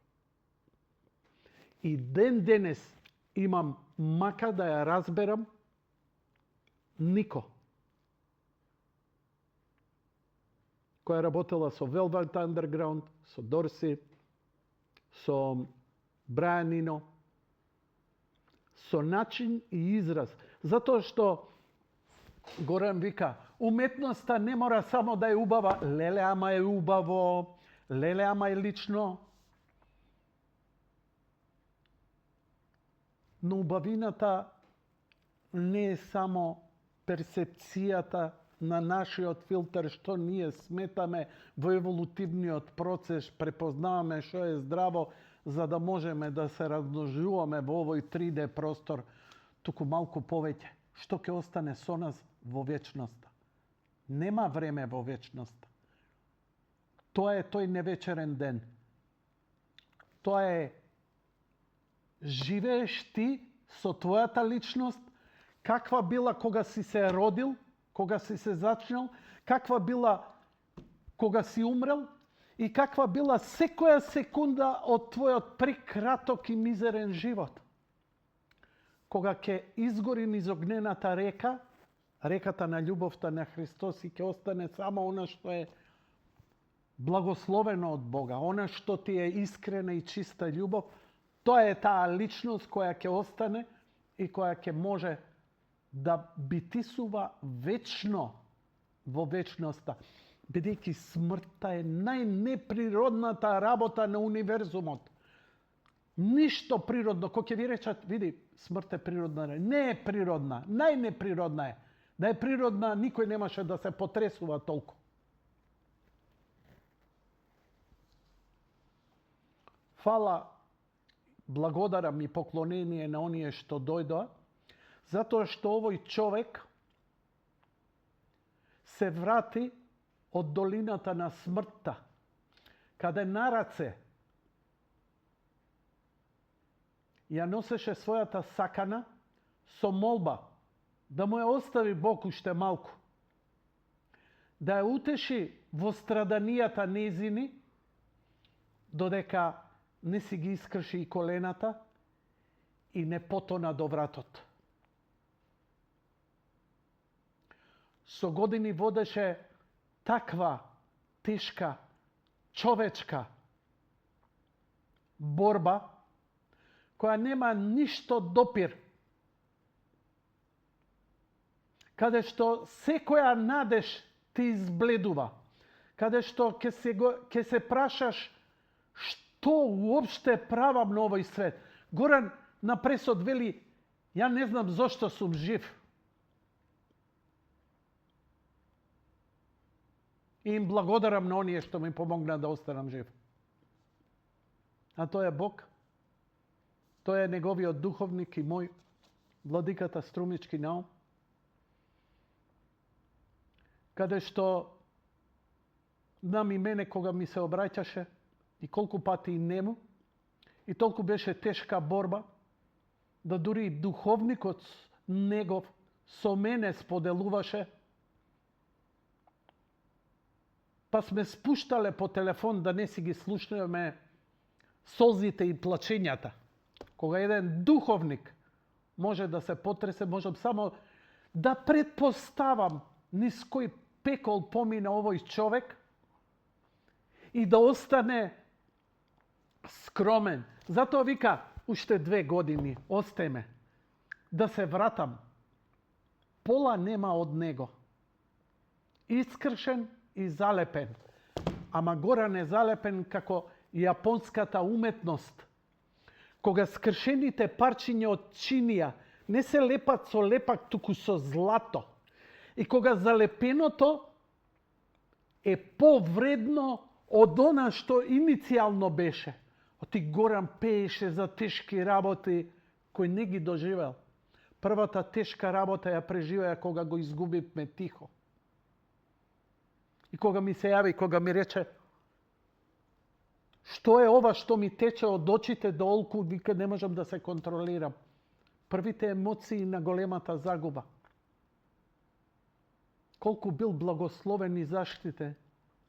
И ден денес имам мака да ја разберам Нико, која работела со Velvet Underground, со Дорси, со Брайан Ино, со начин и израз. Затоа што Горан вика, уметноста не мора само да е убава. Леле, ама е убаво. Леле, ама е лично. Но убавината не е само перцепцијата на нашиот филтер, што ние сметаме во еволутивниот процес, препознаваме што е здраво, за да можеме да се размножуваме во овој 3D простор, туку малку повеќе. Што ќе остане со нас во вечноста? Нема време во вечноста. Тоа е тој невечерен ден. Тоа е живееш ти со твојата личност, каква била кога си се родил, кога си се зачнал, каква била кога си умрел и каква била секоја секунда од твојот прекраток и мизерен живот. Кога ќе изгори низ огнената река, реката на љубовта на Христос, и ќе остане само она што е благословено од Бога, она што ти е искрена и чиста љубов, тоа е таа личност која ќе остане и која ќе може да битисува вечно во вечноста, бидејќи смртта е најнеприродната работа на универзумот. Ништо природно, кој ќе ви речат, види, смрт е природна, не е природна, најнеприродна е. Да е природна, никој немаше да се потресува толку. Фала, благодарам и поклонение на оние што дојдоа, затоа што овој човек се врати од долината на смртта, каде на раце ја носеше својата сакана со молба да му ја остави Бог уште малку, да ја утеши во страданијата незини, додека не си ги искрши и колената и не потона до вратот. Со години водеше таква тешка човечка борба, која нема ништо допир, каде што секоја надеж ти избледува, каде што ќе се прашаш што уопште правам на овој свет. Горан на пресод вели, ја не знам зошто сум жив. И им благодарам на оние што ми помогна да останам жив. а тој е Бог. Тој е неговиот духовник и мој, владиката Струмички Наум. Каде што знам и мене кога ми се обраќаше и колку пати и нему, и толку беше тешка борба, да дури и духовникот негов со мене споделуваше, па сме спуштале по телефон да не си ги слушнеме солзите и плачењата. Кога еден духовник може да се потресе, можам само да предпоставам низ кој пекол помина овој човек и да остане скромен. Затоа вика, уште 2 години остеме да се вратам. Пола нема од него. Искршен и залепен. Ама гора не залепен како јапонската уметност. Кога скршените парчиња од чинија не се лепат со лепак, туку со злато. И кога залепеното е повредно од она што иницијално беше. Оти Горан пееше за тешки работи кои не ги доживел. Првата тешка работа ја преживеа кога го изгубивме Тихо. И кога ми се јави, кога ми рече, што е ова што ми тече од очите до олку, вика не можам да се контролирам. Првите емоции на големата загуба. Колку бил благословен и заштитен,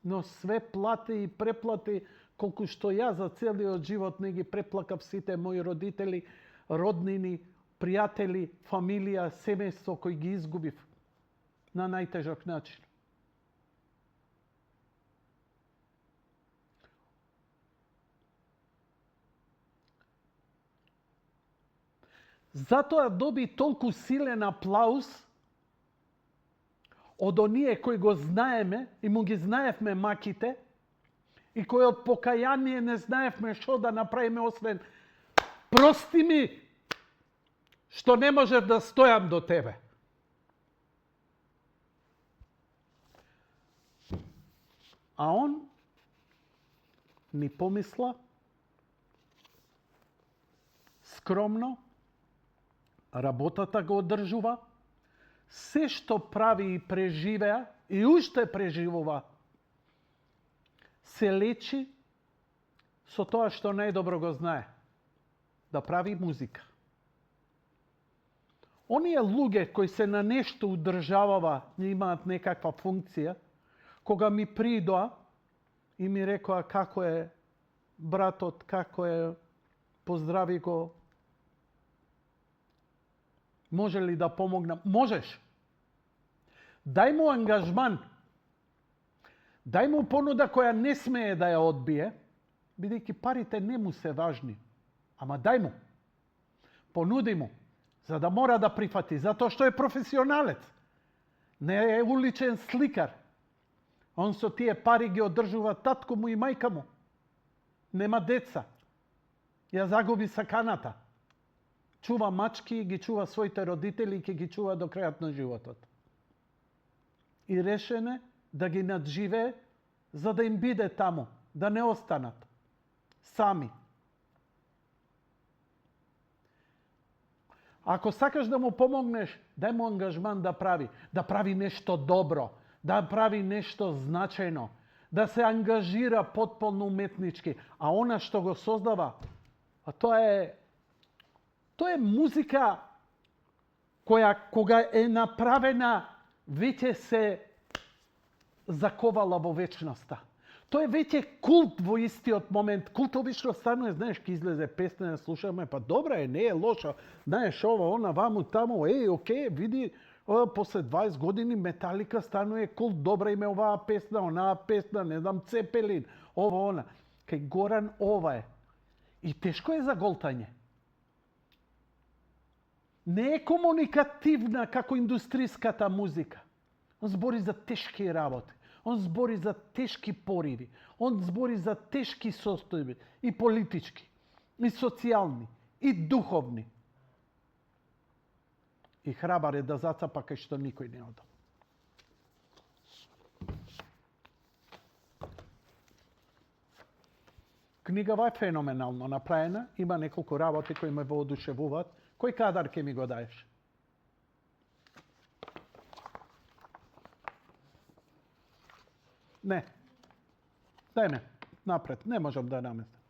но све плати и преплати, колку што ја за целиот живот не ги преплакав сите мои родители, роднини, пријатели, фамилија, семејство кои ги изгубив на најтежок начин. Затоа доби толку силен аплауз од оние кои го знаеме и му ги знаевме маките и кои од покаяние не знаевме што да направиме освен прости ми што не можев да стојам до тебе. А он ни помисла скромно, работата го одржува, се што прави и преживеа, и уште преживува, се лечи со тоа што најдобро го знае, да прави музика. Оние луѓе кои се на нешто удржавава, не имаат некаква функција, кога ми придоа и ми рекоа како е братот, како е, поздрави го, може ли да помогнам? Можеш. Дај му ангажман. Дај му понуда која не смее да ја одбие, бидејќи парите не му се важни. Ама дај му. Понуди му, за да мора да прифати, затоа што е професионалец. Не е уличен сликар. Он со тие пари ги одржува татко му и мајка му. Нема деца. Ја загуби саканата. Чува мачки, ги чува своите родители и ќе ги чува до крајот на животот. И решене да ги надживее, за да им биде таму, да не останат сами. Ако сакаш да му помогнеш, дај му ангажман да прави нешто добро, да прави нешто значајно, да се ангажира потполно уметнички, а она што го создава, а тоа е музика која кога е направена веќе се заковала во вечноста. Тоа е веќе култ во истиот момент. Култ обично станува, знаеш, ке излезе песна, да слушаме, па добра е, не е лоша. Знаеш, ова, она, ваму, таму, окей, види, после 20 години Металика станува култ, добра им е оваа песна, онаа песна, не знам, Цепелин, ова, она. Кај Горан ова е. И тешко е за голтање. Не е комуникативна како индустриската музика. Он збори за тешки работи. Он збори за тешки пориви. Он збори за тешки состојби. И политички, и социјални, и духовни. И храбар е да зацапа кај што никој не ода. Книгава е феноменално направена, има неколку работи кои ме воодушевуваат. Кој кадар ќе ми го даеш? Не. Дај ме, напред, не можам да наместам.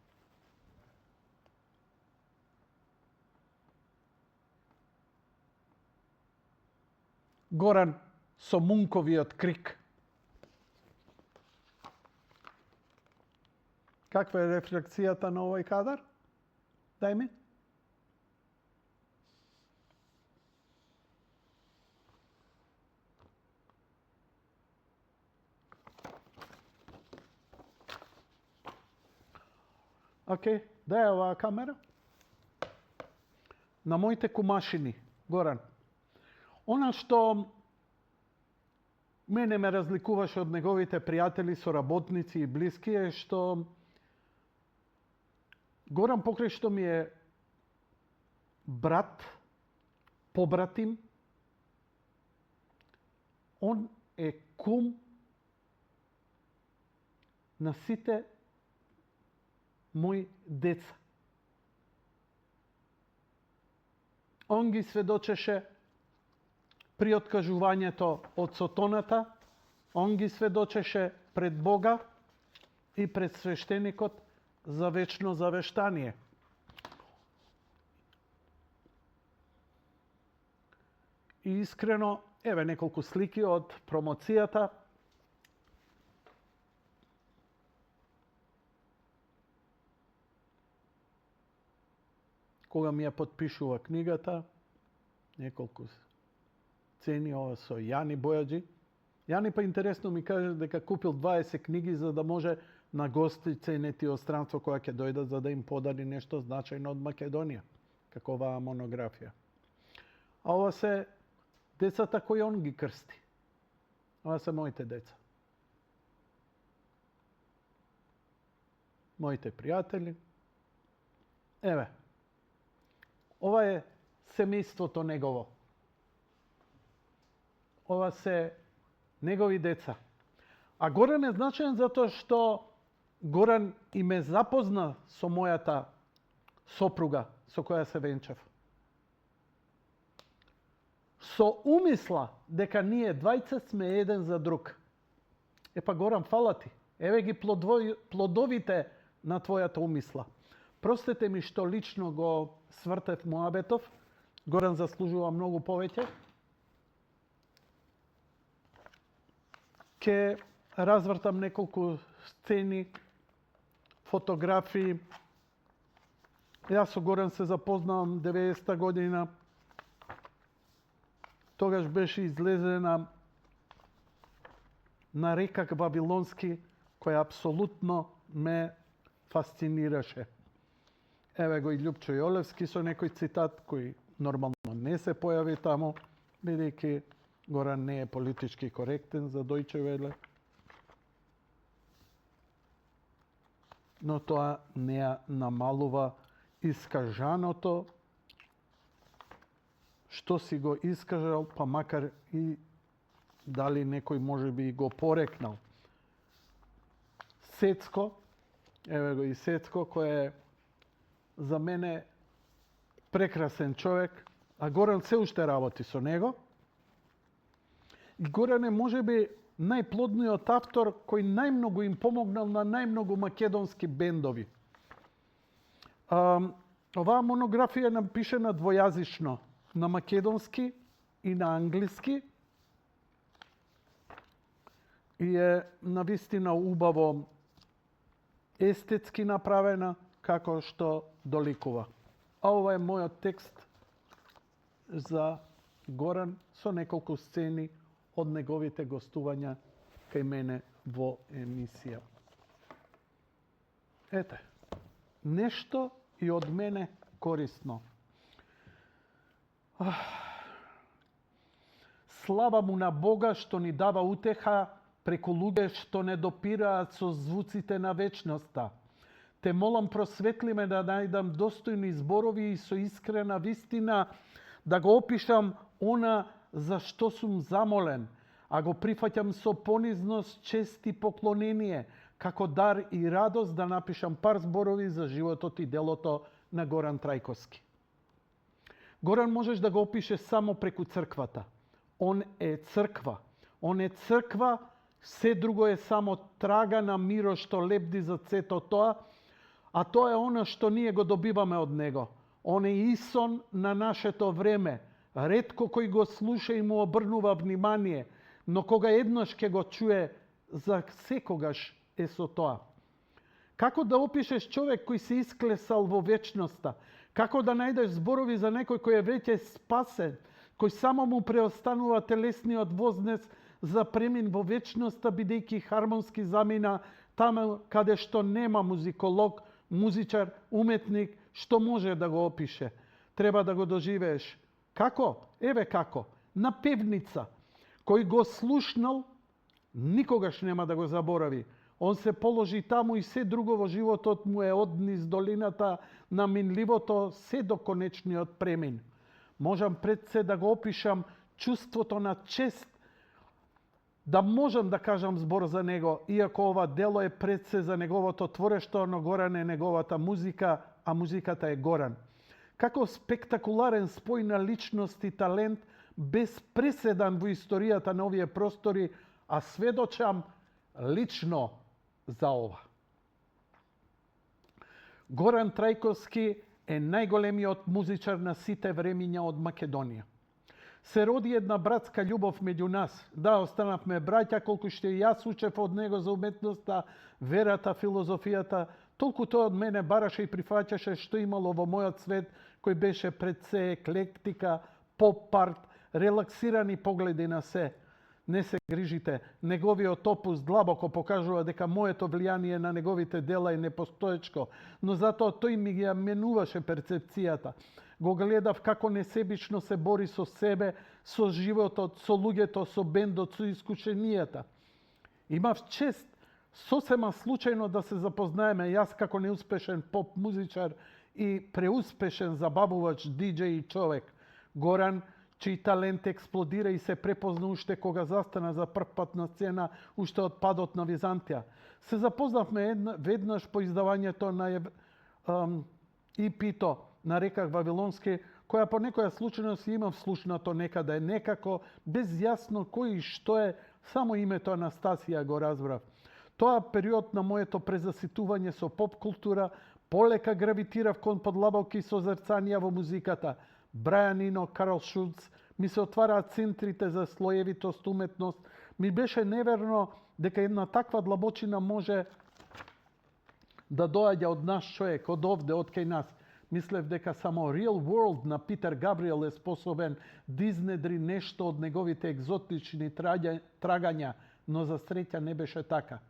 Горан со мунковиот крик. Каква е рефлексијата на овој кадар? Дај ми. Океј, дај оваа камера. На моите кумашини, Горан. Она што мене ме разликуваше од неговите пријатели, соработници и блиски е што Горан, покрај што ми е брат, побратим, он е кум на сите мои деца. Он ги сведочеше при откажувањето од сотоната, он ги сведочеше пред Бога и пред свештеникот за вечно завештание. И искрено, еве неколку слики од промоцијата. Кога ми ја потпишува книгата, неколку цени ова со Јани Бојаджи. Јани па интересно ми каже дека купил 20 книги за да може на гости ценети од странство која ќе дојдат за да им подари нешто значајно од Македонија, како оваа монографија. А ова се децата кои он ги крсти. Ова се моите деца. Моите пријатели. Еве. Ова е семејството негово. Ова се негови деца. А Горан е значаен затоа што Горан и ме запозна со мојата сопруга со која се венчав. Со умисла дека ние двајца сме еден за друг. Епа Горан, фала ти. Еве ги плодовите на твојата умисла. Простете ми што лично го свртев муабетов. Горан заслужува многу повеќе. Ке развртам неколку сцени, фотографии. Јас со Горан се запознавам 90-та година. Тогаш беше излезена на рекак Вавилонски, која апсолутно ме фасцинираше. Еве го и Љупчо Јолевски со некој цитат кој нормално не се појави таму, бидејќи Горан не е политички коректен за Дојче Веле. Но тоа не ја намалува искажаното што си го искажал, па макар и дали некој може би го порекнал. Сецко, еве го и Сецко, кој е за мене прекрасен човек, а Горан се уште работи со него. И Горан е можеби најплодниот автор кој најмногу им помогнал на најмногу македонски бендови. Оваа монографија е напишена двојазично, на македонски и на англиски. И е навистина убаво естетски направена, како што доликува. А ова е мојот текст за Горан со неколку сцени од неговите гостувања кај мене во емисија. Ете, нешто и од мене корисно. Слава му на Бога што ни дава утеха преку луѓе што не допираат со звуците на вечноста. Те молам, просветли ме да најдам достојни зборови и со искрена вистина да го опишам она за што сум замолен, а го прифаќам со понизност, чест и поклонение, како дар и радост да напишам пар зборови за животот и делото на Горан Трајковски. Горан можеш да го опишеш само преку црквата. Он е црква. Он е црква, се друго е само трага на миро што лепди за цето тоа, а тоа е она што ние го добиваме од него. Он е Исон на нашето време. Ретко кој го слуша и му обрнува внимание, но кога еднаш ќе го чуе, за секогаш е со тоа. Како да опишеш човек кој се исклесал во вечноста? Како да најдеш зборови за некој кој е веќе спасен, кој само му преостанува телесниот вознес за премин во вечноста, бидејќи хармонски замина таму каде што нема музиколог, музичар, уметник, што може да го опише. Треба да го доживееш. Како? Еве како. На певница. Кој го слушнал, никогаш нема да го заборави. Он се положи таму и се друго во животот му е од низ долината на минливото се до конечниот премин. Можам пред се да го опишам чувството на чест, да можам да кажам збор за него, иако ова дело е пред се за неговото творештво, но Горан е неговата музика, а музиката е Горан. Како спектакуларен спој на личност и талент, без преседан во историјата на овие простори, а сведочам лично за ова. Горан Трајковски е најголемиот музичар на сите времиња од Македонија. Се роди една братска љубов меѓу нас. Да, останавме браќа, колку што и јас учев од него за уметноста, верата, филозофијата, толку тој од мене бараше и прифаќаше што имало во мојот свет, кој беше пред се еклектика, поп-арт, релаксирани погледи на се. Не се грижите, неговиот опус длабоко покажува дека моето влијание на неговите дела е непостоечко, но затоа тој ми ги менуваше перцепцијата. Го гледав како несебично се бори со себе, со животот, со луѓето, со бендот, со искушенијата. Имав чест сосема случајно да се запознаеме, јас како неуспешен поп музичар и преуспешен забавувач, диџеј и човек. Горан, чиј талент експлодира и се препозна уште кога застана за прв пат на сцена, уште од падот на Византија. Се запознавме веднаш по издавањето на EP-то, нареках Вавилонски, која по некоја случајност имам слушнато некаде, некако, без јасно кој и што е, само името Анастасија го разбрав. Тоа период на моето презаситување со поп-култура, полека гравитирав кон подлабоки созерцанија во музиката. Брајан Ино, Карл Шулц, ми се отвараат центрите за слоевитост, уметност. Ми беше неверно дека една таква длабочина може да доаѓа од наш човек, од овде, од кај нас. Мислев дека само Real World на Питер Габриел е способен да изнедри нешто од неговите екзотични трагања, но за среќа не беше така.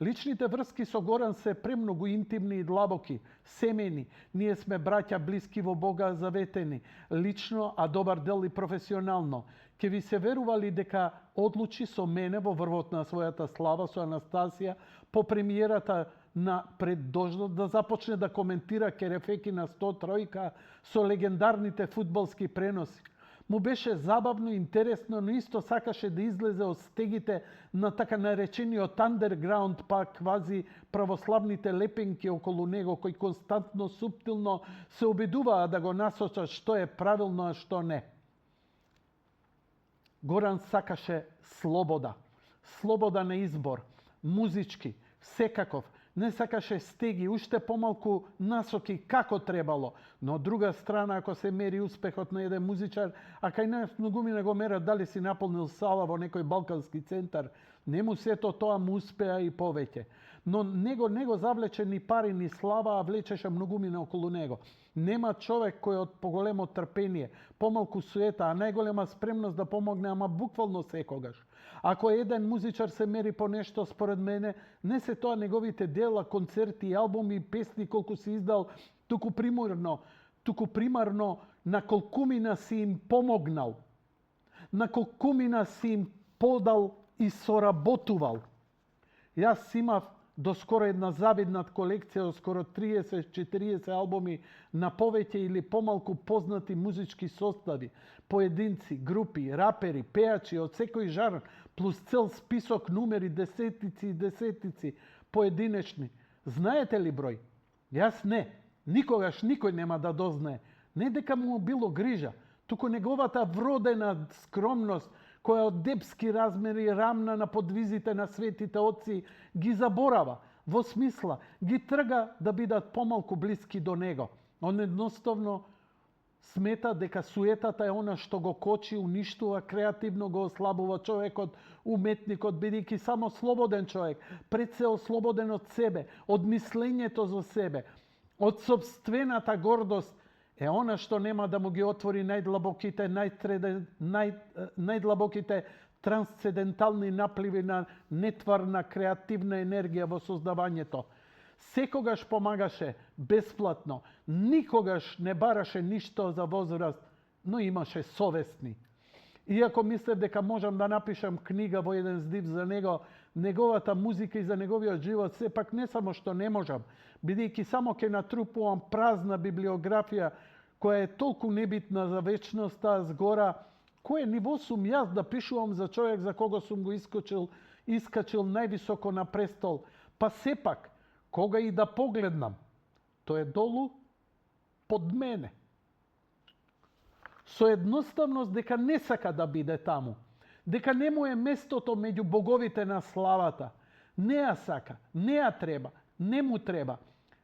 Личните врски со Горан се премногу интимни и длабоки, семени. Ние сме браќа блиски во Бога заветени, лично, а добар дел и професионално. Ке ви се верували дека одлучи со мене во врвот на својата слава со Анастасија по премиерата на Пред дождот да започне да коментира керефеки на 103 со легендарните фудбалски преноси. Му беше забавно, интересно, но исто сакаше да излезе од стегите на така наречениот андерграунд, па квази православните лепенки околу него, кои константно, суптилно се обидуваа да го насочат што е правилно, а што не. Горан сакаше слобода. Слобода на избор. Музички, секаков. Не сакаше стеги, уште помалку насоки како требало. Но од друга страна, ако се мери успехот на еден музичар, а кај нас многумина го мерат дали си наполнил сала во некој балкански центар, не му сето тоа му успеа и повеќе. Но него не го завлече ни пари, ни слава, а влечеше многумина околу него. Нема човек кој од поголемо трпение, помалку суета, а најголема спремност да помогне, ама буквално секогаш. Ако еден музичар се мери по нешто, според мене, не се тоа неговите дела, концерти, албуми и песни колку си издал, туку примарно на колкумина си им помогнал, на колкумина си им подал и соработувал. Јас имав доскоро една завидна колекција од скоро 30-40 албуми на повеќе или помалку познати музички состави, поединци, групи, рапери, пеачи од секој жанр, плюс цел список numери, десетици и десетици, поединечни. Знаете ли број? Јас не. Никогаш никој нема да дознае. Не дека му било грижа, туку неговата вродена скромност, која од депски размери рамна на подвизите на светите отци, ги заборава. Во смисла, ги трга да бидат помалку блиски до него. Он едноставно смета дека суетата е она што го кочи, уништува, креативно го ослабува човекот, уметникот, бидејќи само слободен човек, пред се ослободен од себе, од мислењето за себе, од собствената гордост, е она што нема да му ги отвори најдлабоките трансцендентални напливи на нетварна креативна енергија во создавањето. Секогаш помагаше бесплатно, никогаш не бараше ништо за возврат, но имаше совестни. Иако мислев дека можам да напишам книга во еден здив за него, неговата музика и за неговиот живот, сепак не само што не можам, бидејќи само ќе натрупувам празна библиографија која е толку небитна за вечноста, згора, кое ниво сум јас да пишувам за човек за кого сум го искачил највисоко на престол, па сепак, кога и да погледнам, тој е долу под мене. Со едноставност дека не сака да биде таму, дека не му е местото меѓу боговите на славата. Не ја сака, не ја треба, не му треба.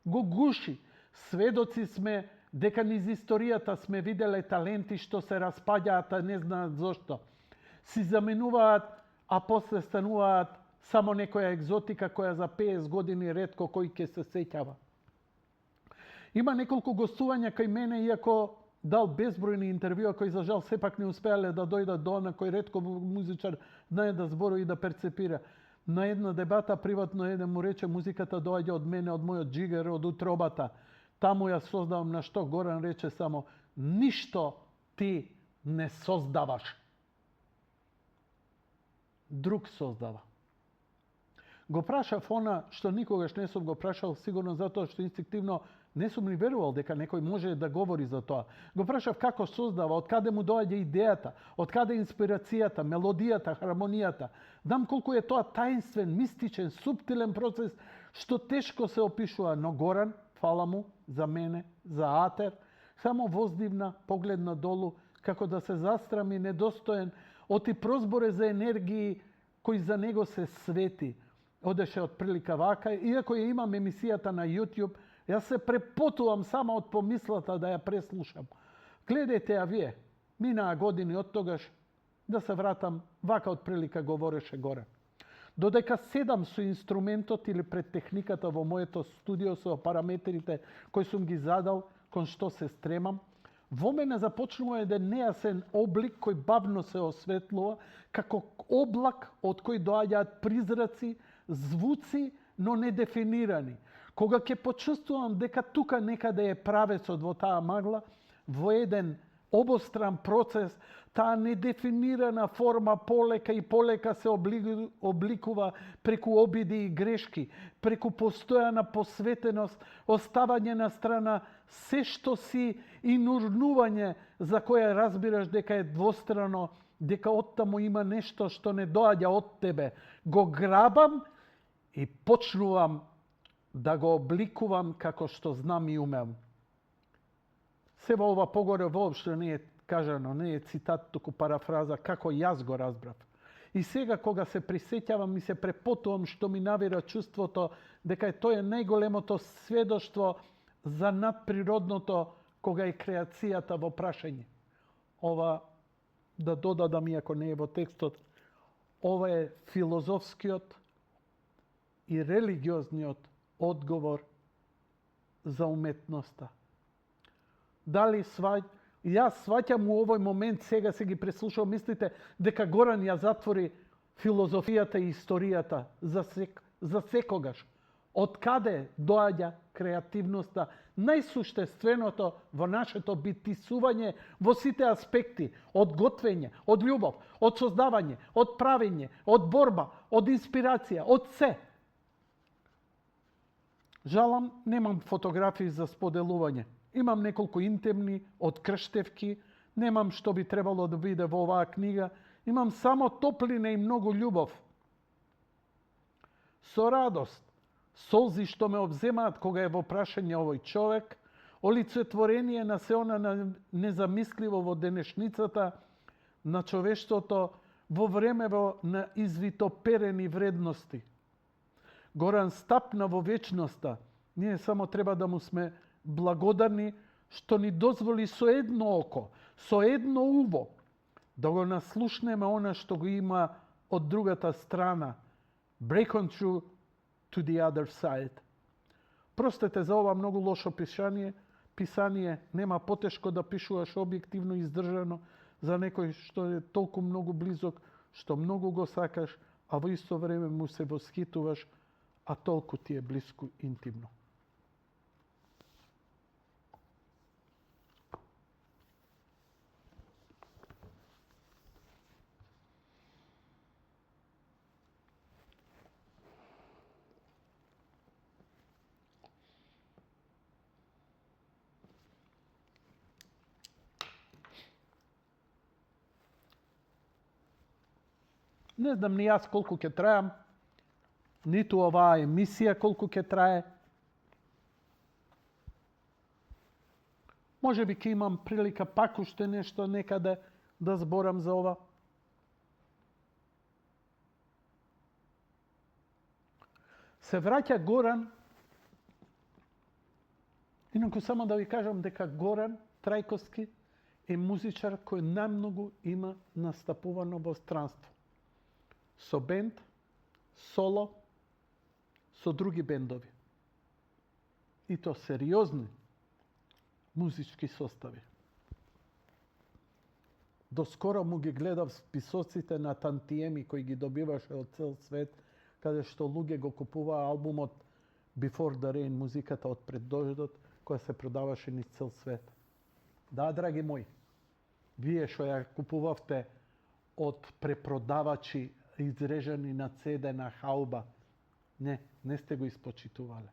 Го гуши. Сведоци сме дека низ историјата сме виделе таленти што се распаѓаат, а не знаат зошто. Си заменуваат, а после стануваат само некоја екзотика која за 50 години ретко кој ќе се сеќава. Има неколку гостувања кај мене, иако дал безбројни интервјуа кои за жал сепак не успеале да дојдат до она кој ретко музичар знае да зборува и да перцепира. На една дебата приватно еден му рече музиката доаѓа од мене, од мојот джигер, од утробата. Таму ја создавам, на што Горан рече само ништо ти не создаваш. Друг создава. Го прашав она што никогаш не сум го прашал, сигурно затоа што инстинктивно не сум ни верувал дека некој може да говори за тоа. Го прашав како создава, од каде му доаѓа идејата, од каде инспирацијата, мелодијата, хармонијата. Дам колку е тоа таинствен, мистичен, суптилен процес што тешко се опишува, но Горан, фала му за мене, за Атер, само воздивна, погледна долу, како да се застрами недостоен од и прозборе за енергии кои за него се свети. Одеше од прилика вака, иако ја имам емисијата на YouTube, јас се препотувам само од помислата да ја преслушам. Гледајте ја вие, минаа години од тогаш, да се вратам, вака од прилика говореше Горан. Додека седам со инструментот или пред техниката во моето студио со параметрите кои сум ги задал, кон што се стремам, во мене започнува еден нејасен облик кој бавно се осветлува, како облак од кој доаѓаат призраци, звуци, но недефинирани. Кога ќе почувствувам дека тука некаде е правецот во таа магла, во еден обостран процес, таа недефинирана форма полека и полека се обликува преку обиди и грешки, преку постојана посветеност, оставање на страна се што си и нурнување за кое разбираш дека е двострано, дека оттаму има нешто што не доаѓа од тебе. Го грабам и почнувам да го обликувам како што знам и умеам. Се во ова погоре воопшто не е кажано, не е цитат, туку парафраза, како јас го разбрав. И сега кога се присеќавам и се препотувам што ми навира чувството дека тоа е најголемото сведоштво за надприродното кога е креацијата во прашање. Ова, да додадам, иако не е во текстот, ова е филозофскиот и религиозниот одговор за уметноста. Дали јас сваќам у овој момент, сега се ги преслушав, мислите дека Горан ја затвори филозофијата и историјата за секогаш. Од каде доаѓа креативноста, најсуштественото во нашето битисување во сите аспекти, од готвење, од љубов, од создавање, од правење, од борба, од инспирација, од се. Жалам, немам фотографии за споделување. Имам неколку интимни од крштевки, немам што би требало да биде во оваа книга, имам само топлина и многу љубов. Со радост, солзи што ме обземаат кога е во прашање овој човек, олицетворение на се она незамисливо во денешницата на човештвото во времево на извитоперени вредности. Горан стапна во вечноста. Ние само треба да му сме благодарни што ни дозволи со едно око, со едно уво, да го наслушнеме она што го има од другата страна. Break on through to the other side. Простете за ова многу лошо писание, нема потешко да пишуваш објективно и издржано за некој што е толку многу близок, што многу го сакаш, а во исто време му се восхитуваш, а толку ти е близко интимно. Не знам ни јас колку ќе трајам, ниту оваа емисија колку ќе трае. Може би ќе имам прилика пак уште нешто некаде да зборам за ова. Се враќа Горан, инаку само да ви кажам дека Горан Трајковски е музичар кој најмногу има настапувано во странство. Со бенд, соло, со други бендови. И то сериозни музички состави. Доскоро му ги гледав списоците на тантиеми кои ги добиваше од цел свет, каде што луѓе го купуваа албумот Before the Rain, музиката од пред дождот, која се продаваше низ цел свет. Да, драги мои, вие што ја купувавте од препродавачи изрежани на CD на хауба, не сте го испочитувале.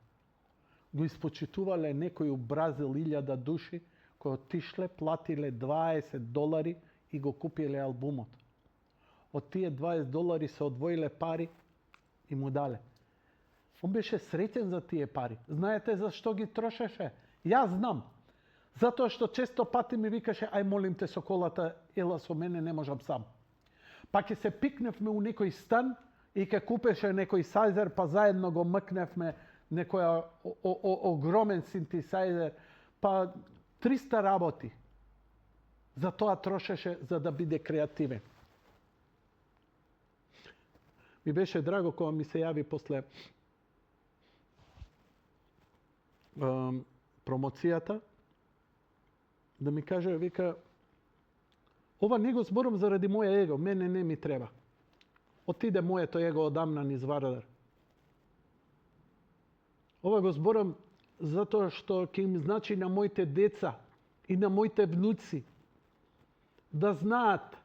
Го испочитувале некои у Бразил 1000 души кои отишле, платиле $20 и го купиле албумот. Од тие $20 се одвоиле пари и му дале. Он беше среќен за тие пари. Знаете зашто ги трошеше? Јас знам. Затоа што често пати ми викаше, ај молим те со колата, ела со мене, не можам сам. Па ќе се пикневме у некој стан и ќе купеше некој сајзер, па заедно го мкневме некоја огромен синтесајзер, па 300 работи. За тоа трошеше за да биде креативен. Ми беше драго кога ми се јави после промоцијата да ми каже, вика, ова не го зборам заради моје его, мене не ми треба. Отиде моето его одамна низ Вардар. Ова го зборам затоа што ќе им значи на моите деца и на моите внуци да знаат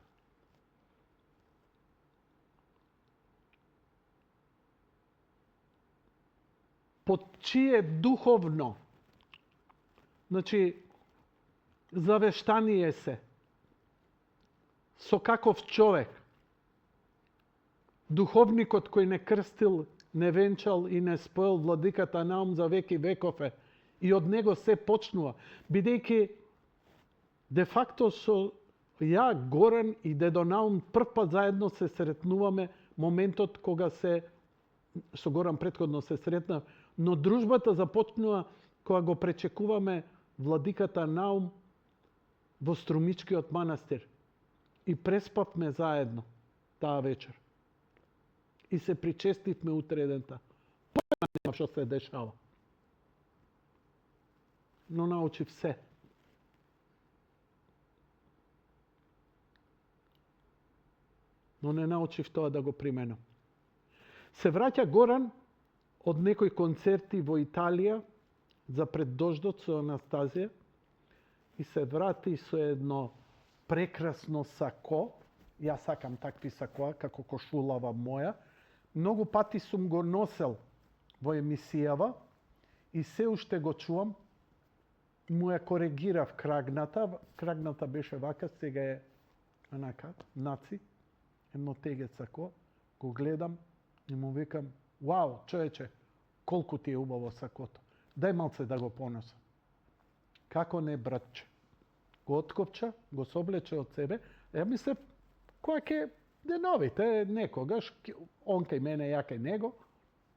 под чие духовно, значи, завештание се, со каков човек, духовникот кој не крстил, не венчал и не споел владиката Наум за веки векове, и од него се почнува, бидејќи де факто со ја, Горан и дедо Наум прв пат заедно се сретнуваме моментот кога се со Горан претходно се сретна, но дружбата започнува кога го пречекуваме владиката Наум во Струмичкиот манастир и преспавме заедно таа вечер. И се причестивме утредента. Појма нема што се дешава. Но научив се. Но не научив тоа да го применам. Се враќа Горан од некои концерти во Италија за пред дождот со Анастазија и се врати со едно прекрасно сако. Јас сакам такви сакоа, како кошулава моја. Многу пати сум го носел во емисијава и се уште го чувам. Му ја коригирав крагната. Крагната беше вака, сега е онака, наци. Едно тегет сако. Го гледам и му викам, вау, човече, колку ти е убаво сакото. Дај малце да го поносам. Како не, братче? Го откопча, го соблече од себе. Ја мислев, која ке деновите, некогаш, он кај мене, ја кај него,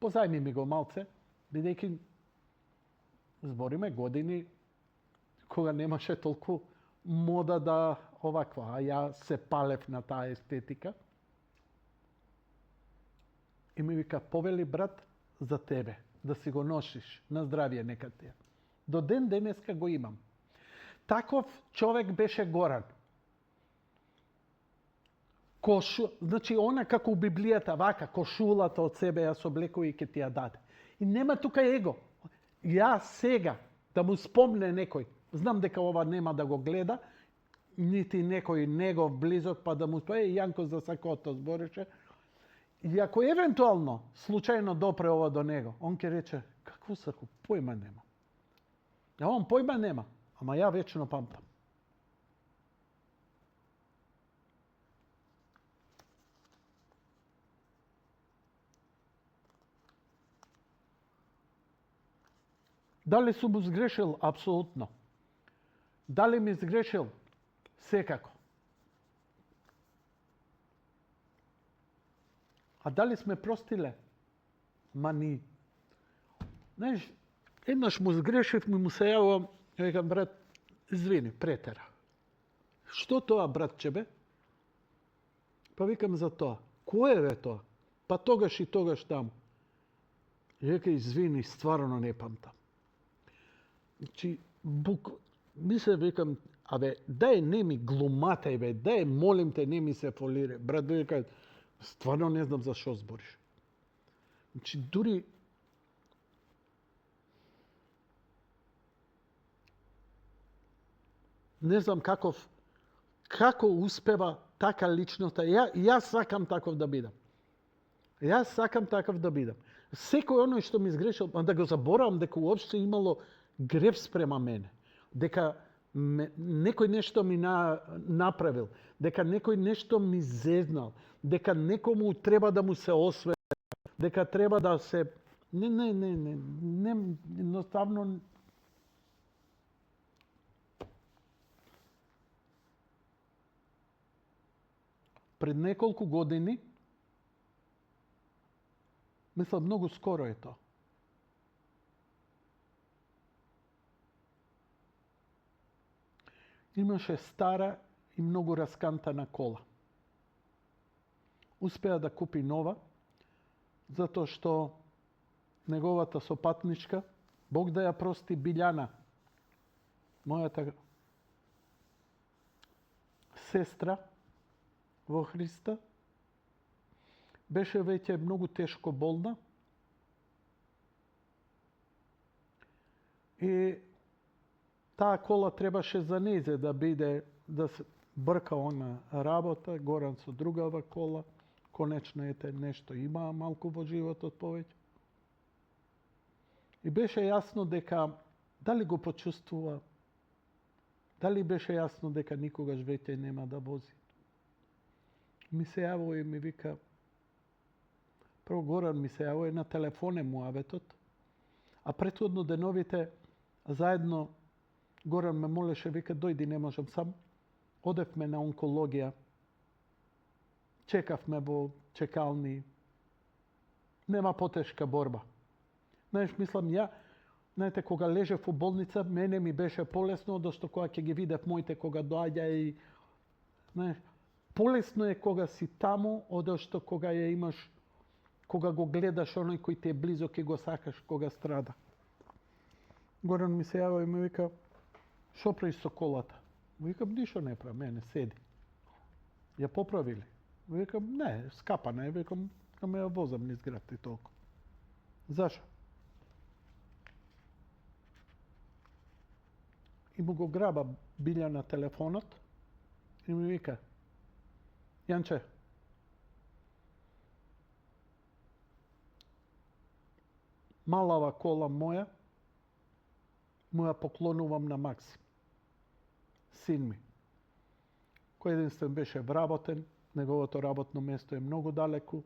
позајми ми го малце, бидејќи збориме години кога немаше толку мода да оваква, а ја се палев на таа естетика. И ми вика, повели брат за тебе, да си го носиш, на здравие нека ти е. До ден денеска го имам. Таков човек беше Горан. Значи, она како у Библијата, вака, кошулата од себе ја соблекува и ке ти ја даде. И нема тука его. Ја сега, да му спомне некој, знам дека ова нема да го гледа, нити некој негов близок, па да му спомне, Јанко за сакото збореше. И ако евентуално, случајно допре ова до него, он ќе рече, какво сако, појма нема. А он појма нема, ама ја вечно памтам. Дали сум му сгрешил? Апсолутно. Дали ми сгрешил? Секако. А дали сме простиле? Ма ни. Знаеш, еднаш му сгрешив, му се јавам, викам, брат, извини, претера. Што тоа, братче, бе? Па викам за тоа. Кој е бе тоа? Па тогаш и тогаш таму. Века, извини, стварно не памтам. Значи, мисле, викам, абе, дај не ми глуматај, бе, дај, молим те, не ми се фолире. Брат, века, стварно не знам за што збориш. Значи, дури не знам како успева така личноста. Јас сакам таков да бидам. Јас сакам таков да бидам. Секој оној што ми сгрешил, да го заборавам дека уопште имало грев спрема мене. Дека некој нешто ми направил, дека некој нешто ми зезнал, дека некому треба да му се освета, дека треба да се... Не, едноставно... Пред неколку години, мислам, многу скоро е тоа, имаше стара и многу раскантана кола. Успеа да купи нова, затоа што неговата сопатничка, Бог да ја прости, Билјана, мојата сестра во Христа, беше веќе многу тешко болна и таа кола требаше за незе да биде, да се брка она работа, Горан со другава кола, конечно ете нешто има малку во животот повеќе. И беше јасно дека дали го почувствува, дали беше јасно дека никогаш веќе нема да вози. Ми се јавува и ми вика, прво Горан ми се јавува на телефоне муаветот, а претходно деновите заедно Горан ме молеше, вика, дојди, не можам сам. Одевме на онкологија, чекавме во чекални, нема потешка борба. Знаеш, мислам, знаете, кога лежев во болница, мене ми беше полесно, одошто кога ќе ги видев моите кога доаѓа и... Знаеш, полесно е кога си таму, одошто кога ја имаш, кога го гледаш оној кој ти е близок и го сакаш кога страда. Горан ми се јава и ми вика, шо прави со колата? Викам, ништо не прави, мене седи. Ја поправили? Викам, не, скапана е, викам, ама ја возам низ град и толку. Зашо? И му го граба Билјана телефонот и ми вика, Јанче, малава кола моја, му ја поклонувам на Максим, син ми, кој единствен беше вработен, неговото работно место е многу далеку,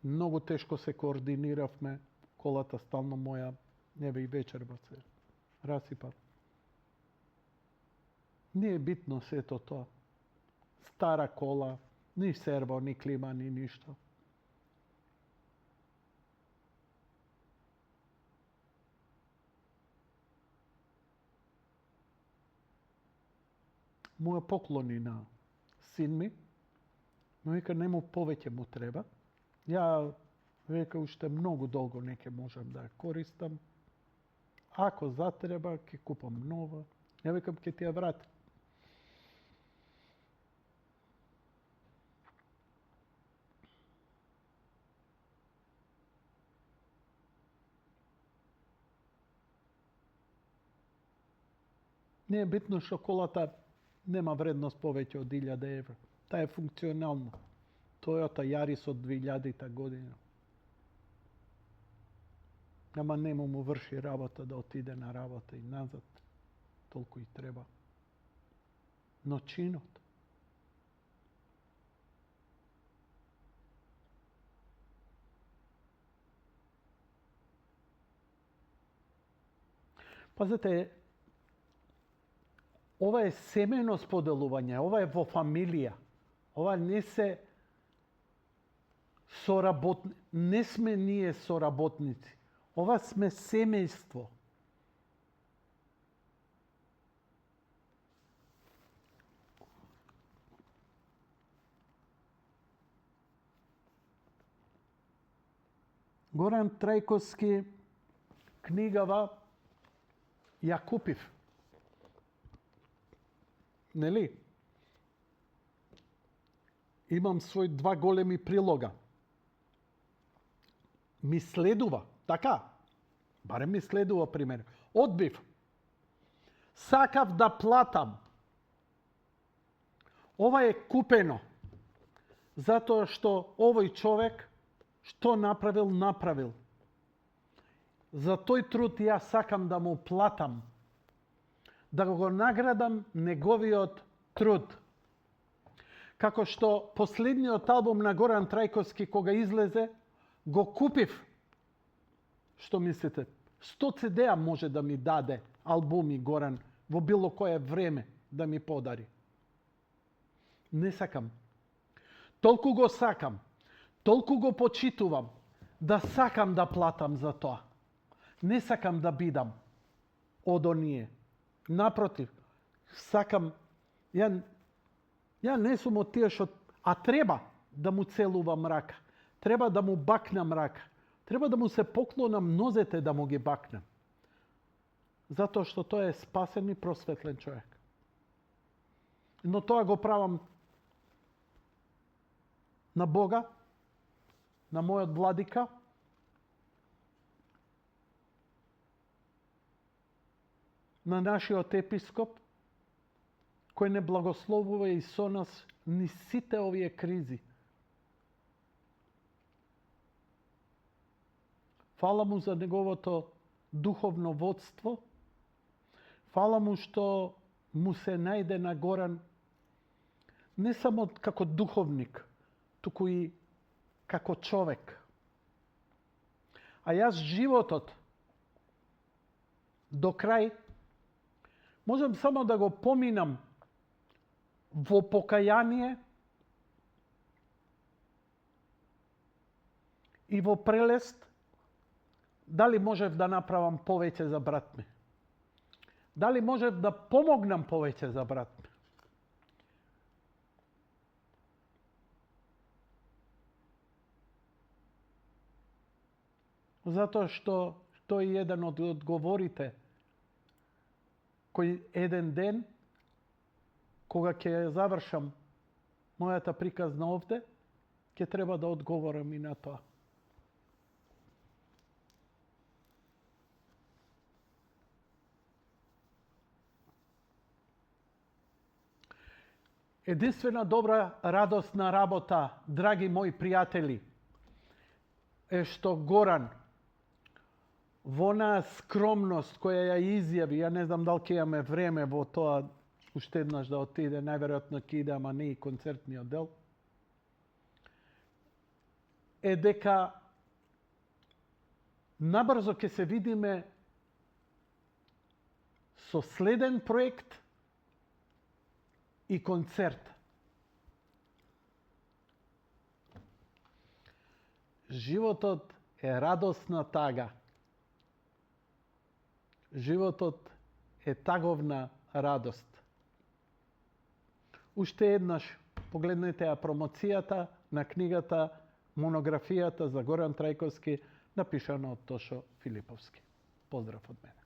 многу тешко се координиравме, колата стално моја, еве и вечерва се расипа. Не е битно сето тоа. Стара кола, ни серво, ни клима, ни ништо. Моја поклони на син ми, но вика нему повеќе му треба. Ја века уште многу долго не ќе можам да ја користам. Ако затреба, ќе купам нова. Ја викам ќе ти ја вратам. Не е битно што колата нема вредност повеќе од 1000 евра. Таа е функционална. Toyota Yaris од 2000 година. Ама нему му врши работа да отиде на работа и назад. Толку и треба. Но чинот. Пазете, ова е семено споделување, ова е во фамилија. Ова не се не сме ние соработници. Ова сме семејство. Горан Трајковски книгава ја купив. Нели? Имам свој 2 големи прилога. Ми следува, така? Барем ми следува пример. Одбив. Сакав да платам. Ова е купено. Затоа што овој човек што направил. За тој труд јас сакам да му платам. Да го наградам неговиот труд. Како што последниот албум на Горан Трајковски кога излезе, го купив. Што мислите? 100 CD-а може да ми даде албуми Горан во било кое време да ми подари. Не сакам. Толку го сакам, толку го почитувам, да сакам да платам за тоа. Не сакам да бидам од оние. Напротив, сакам, ја не сум од тие што, а треба да му целувам рака. Треба да му бакнам рака. Треба да му се поклонам нозете да му ги бакнам. Затоа што тој е спасен и просветлен човек. Но тоа го правам на Бога, на мојот владика, на нашиот епископ, кој не благословува и со нас ни сите овие кризи. Фала му за неговото духовно водство. Фала му што му се најде на Горан не само како духовник, туку и како човек. А јас животот до крај можам само да го поминам во покаяние и во прелест, дали можев да направам повеќе за брат ми. Дали можев да помогнам повеќе за брат ми. Затоа што тој е еден од одговорите кој еден ден, кога ќе завршам мојата приказна овде, ќе треба да одговорам и на тоа. Единствена добра радосна работа, драги мои пријатели, е што Горан во онаа скромност која ја изјави, ја не знам дали ќе имаме време во тоа уште еднаш да отиде, најверојатно ќе иде, ама не и концертниот дел, е дека набрзо ќе се видиме со следен проект и концерт. Животот е радосна тага. Животот е таговна радост. Уште еднаш погледнете ја промоцијата на книгата, монографијата за Горан Трајковски, напишана од Тошо Филиповски. Поздрав од мене.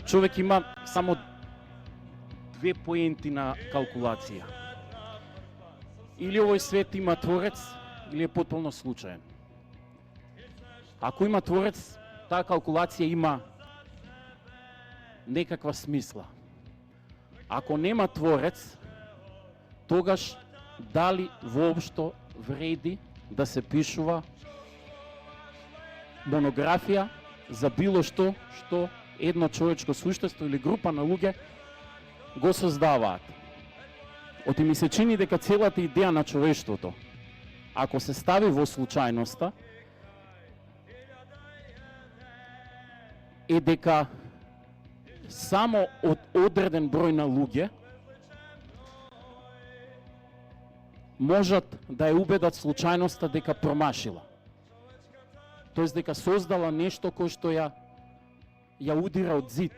Човек има само две поенти на калкулација. Или овој свет има творец, или е потполно случаен. Ако има творец, таа калкулација има некаква смисла. Ако нема творец, тогаш дали воопшто вреди да се пишува монографија за било што едно човечко суштество или група на луѓе го создаваат. Оти ми се чини дека целата идеја на човештвото, ако се стави во случајноста, е дека само од одреден број на луѓе можат да ја убедат случајноста дека промашила. Тоест дека создала нешто кој што ја удира од зид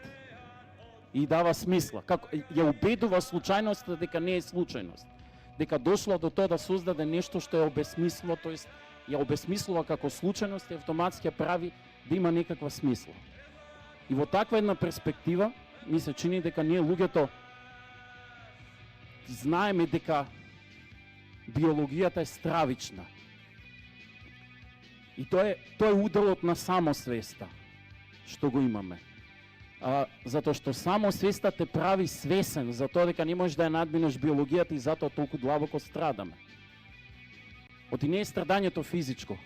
и дава смисла. Како ја убедува случајноста дека не е случајност. Дека дошла до тоа да создаде нешто што ја обесмислува, тоест ја обесмислува како случајност и автоматски ја прави да има некаква смисла. И во таква една перспектива, ми се чини дека ние луѓето знаеме дека биологијата е стравична. И тоа е уделот на самосвеста што го имаме. Затоа што самосвеста те прави свесен за тоа дека не можеш да ја надминеш биологијата и затоа толку длабоко страдаме. Оти не е страдањето физичко,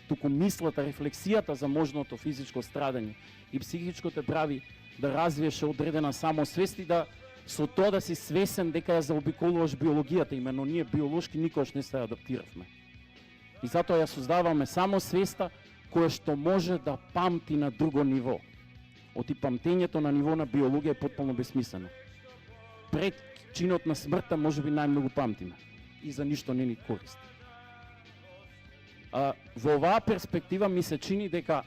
туку мислата, рефлексијата за можното физичко страдање и психичко те прави да развиеш одредена самосвест и да со тоа да си свесен дека ја заобиколуваш биологијата. Имено ние биолошки никош не се адаптиравме. И затоа ја создаваме самосвеста која што може да памти на друго ниво. Оти памтењето на ниво на биологија е потполно бесмислено. Пред чинот на смртта можеби најмногу памтиме и за ништо не ни користи. Во оваа перспектива ми се чини дека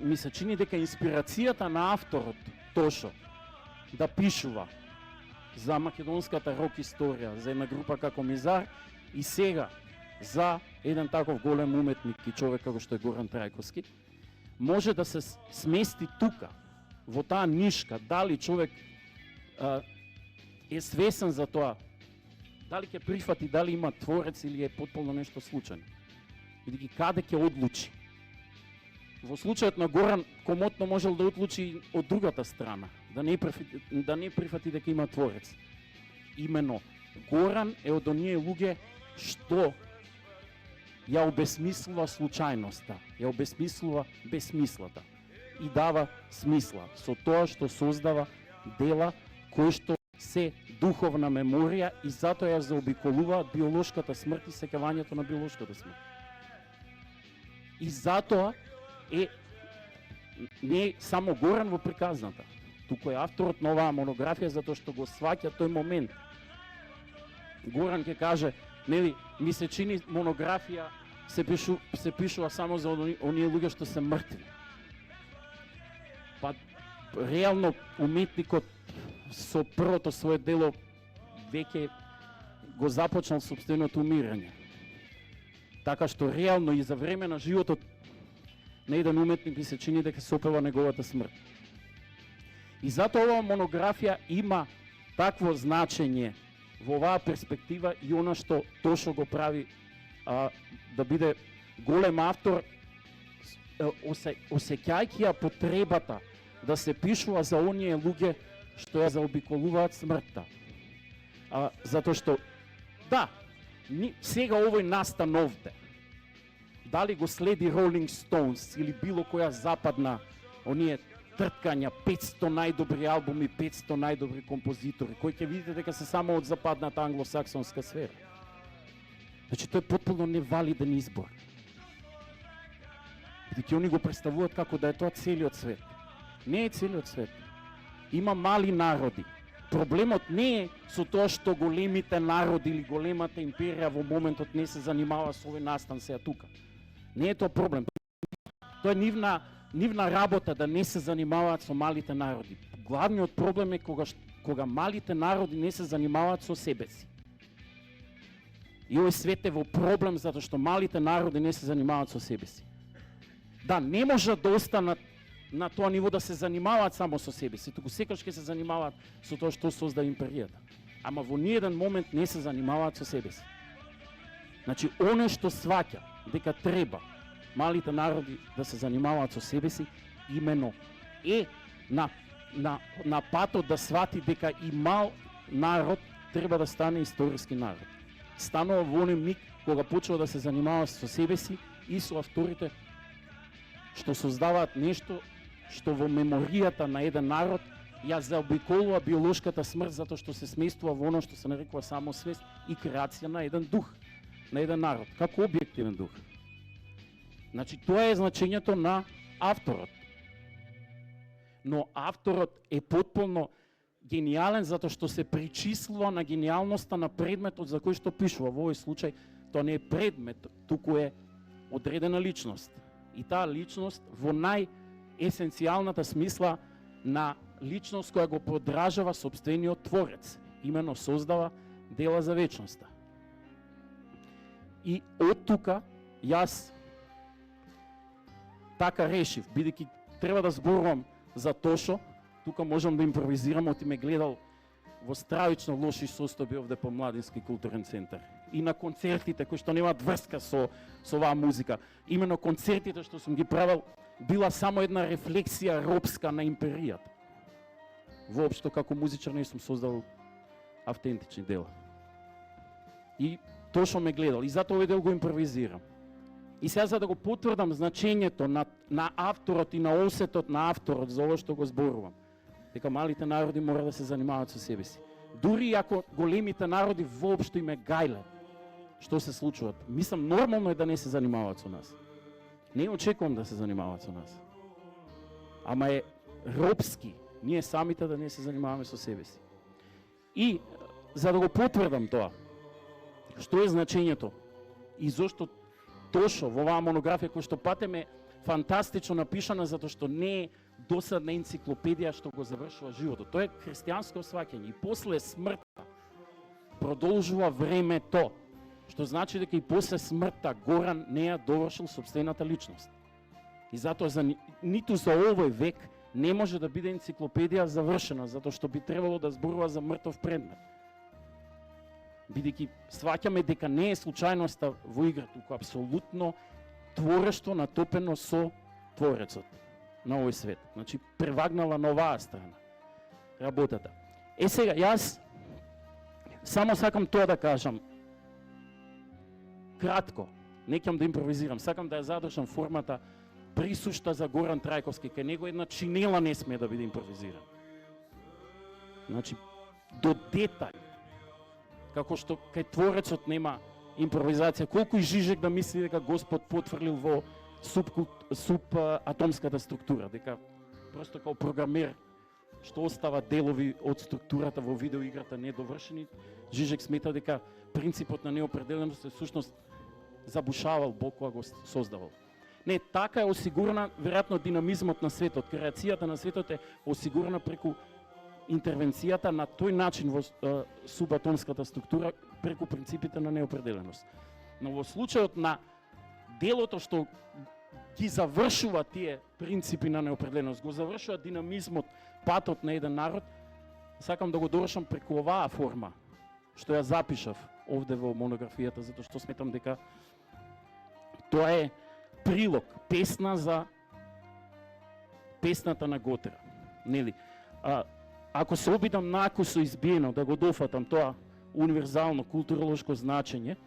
инспирацијата на авторот Тошо да пишува за македонската рок историја, за една група како Мизар и сега за еден таков голем уметник и човек како што е Горан Трајковски, може да се смести тука, во таа нишка, дали човек е свесен за тоа, дали ќе прифати, дали има творец или е потполно нешто случајно. Бидејќи каде ќе одлучи. Во случајот на Горан, комотно можел да одлучи од другата страна, да не прифати дека има творец. Имено, Горан е од оние луѓе што ја обесмислува случајноста, ја обесмислува бесмислата и дава смисла со тоа што создава дела кои што се духовна меморија и затоа ја заобиколуваат биолошката смрт и сеќавањето на биолошката смрт. И затоа не е само Горан во приказната, туку е авторот на оваа монографија затоа што го сваќа тој момент. Горан ќе каже, нели, ми се чини монографија се пишува само за оние луѓе што се мртви. Па реално уметникот со првото свое дело веќе го започнал сопственото умирање. Така што реално и за време на животот на еден уметник ми се чини дека се опева неговата смрт. И затоа оваа монографија има такво значење во оваа перспектива и она што Тошо го прави да биде голем автор, осеќајќи ја потребата да се пишува за оние луѓе што ја заобиколуваат смртта. Затоа што, да, сега овој настан овде, дали го следи Rolling Stones или било која западна, оние трткања, 500 најдобри албуми, 500 најдобри композитори, кои ќе видите дека се само од западната англосаксонска сфера. Значи, тој е потполно невалиден избор. Бидејќи они го представуваат како да е тоа целиот свет. Не е целиот свет. Има мали народи. Проблемот не е со тоа што големите народи или големата империја во моментот не се занимава со овој настан сега тука. Не е тоа проблем. Тоа е нивна работа да не се занимаваат со малите народи. Главниот проблем е кога малите народи не се занимаваат со себе си. И овој свет е во проблем затоа што малите народи не се занимаваат со себе си. Да, не можат да останат на тоа ниво да се занимаваат само со себе си, туку секогаш ќе се занимаваат со тоа што создаде империјата. Ама во ниеден момент не се занимаваат со себе си. Значи, оно што сваќа дека треба малите народи да се занимаваат со себе си, именно е на патот да свати дека и мал народ треба да стане историски народ. Станува во оној миг кога почува да се занимава со себе си и со авторите што создаваат нешто што во меморијата на еден народ ја заобиколува биолошката смрт затоа што се сместува во оно што се нарекува самосвест и креација на еден дух, на еден народ, како објективен дух. Значи, тоа е значењето на авторот. Но авторот е потполно гениален затоа што се причислува на гениалноста на предметот за кој што пишува. Во овој случај тоа не е предмет, туку е одредена личност. И таа личност во најесенцијалната смисла на личност која го подражава сопствениот творец, имено создава дела за вечноста. И од тука јас така решив, бидејќи треба да зборувам за Тошо, тука можам да импровизирам, оти ме гледал во стравично лоши состојби овде по Младински културен центар. И на концертите кои што немаат врска со оваа музика. Именно концертите што сум ги правил била само една рефлексија робска на империјата. Воопшто како музичар не сум создал автентични дела. И Тошо ме гледал и затоа овој дел го импровизирам. И сега за да го потврдам значењето на авторот и на осетот на авторот за ова што го зборувам, дека малите народи мора да се занимаваат со себе си. Дури ако големите народи воопшто им е гајле што се случуваат. Мислам, нормално е да не се занимаваат со нас. Не очекувам да се занимаваат со нас. Ама е робски ние самите да не се занимаваме со себе си. И за да го потврдам тоа, што е значењето и зошто Тошо во оваа монографија која што патеме фантастично напишана затоа што не е досадна енциклопедија што го завршува животот. Тоа е христијанско сваќање и после смртта продолжува времето, што значи дека и после смртта Горан не ја довршил сопствената личност. И затоа ниту за овој век не може да биде енциклопедија завршена, затоа што би требало да зборува за мртов предмет. Бидејќи сваќаме дека не е случајноста во игра, туку апсолутно творештво натопено со Творецот на овој свет. Значи, превагнала на оваа страна работата. Сега, јас само сакам тоа да кажам. Кратко, не ќе да импровизирам, сакам да ја задржам формата присушта за Горан Трајковски, кај него една чинела не смее да биде импровизирана. Значи, до детај, како што кај Творецот нема импровизација, колку и Жижек да мисли дека Господ потврлил во субатомската структура, дека просто као програмер што остава делови од структурата во видеоиграта недовршени, Жижек смета дека принципот на неопределеност е всушност забушавал Бог кога го создавал. Не, така е осигурена веројатно динамизмот на светот, креацијата на светот е осигурена преку интервенцијата на тој начин во субатомската структура преку принципите на неопределеност. Но во случајот на делото што ги завршува тие принципи на неопределеност, го завршува динамизмот, патот на еден народ, сакам да го довршам преку оваа форма, што ја запишав овде во монографијата, затоа што сметам дека тоа е прилог, песна за песната на Готера. Нели? Ако се обидам накусо избиено да го дофатам тоа универзално културолошко значење,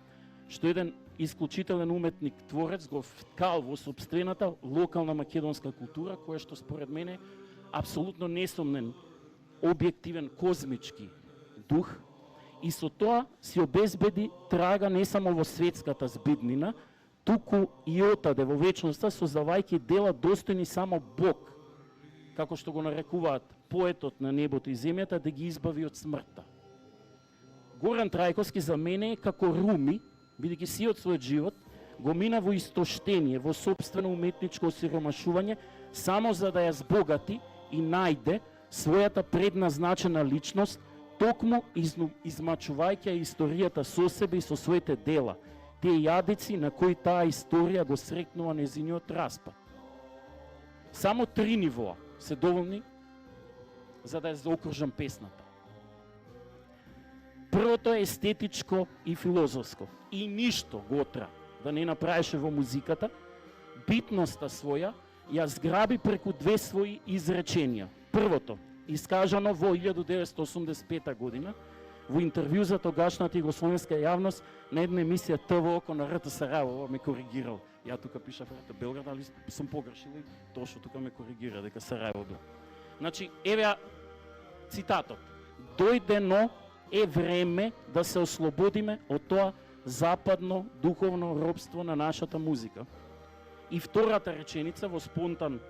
што еден исклучителен уметник творец го вткал во сопствената локална македонска култура, која што според мене апсолутно несомнен, објективен, козмички дух, и со тоа си обезбеди трага не само во светската збиднина, туку и отаде во вечноста, создавајќи дела достојни само Бог, како што го нарекуваат поетот на небото и земјата, да ги избави од смртта. Горан Трајковски за мене е како Руми, бидејќи сиот својот живот го мина во истоштение, во собствено уметничко осиромашување, само за да ја збогати и најде својата предназначена личност, токму измачувајќи историјата со себе и со своите дела, тие јадици на кои таа историја го срекнува незиниот распад. Само 3 нивоа се доволни за да ја заокружам песната. Првото е естетичко и филозофско. И ништо Готра да не направеше во музиката, битноста своја ја зграби преку 2 своји изреченија. Првото, искажано во 1985 година, во интервју за тогашната југословенска јавност на една емисија ТВ Око на РТ Сараево, ме коригирал. Ја тука пишав РТ Белград, али сум погрешил и Тошо тука ме коригира дека Сараево бил. Значи, еве цитатот. Дојдено е време да се ослободиме од тоа западно духовно робство на нашата музика. И втората реченица во спонтан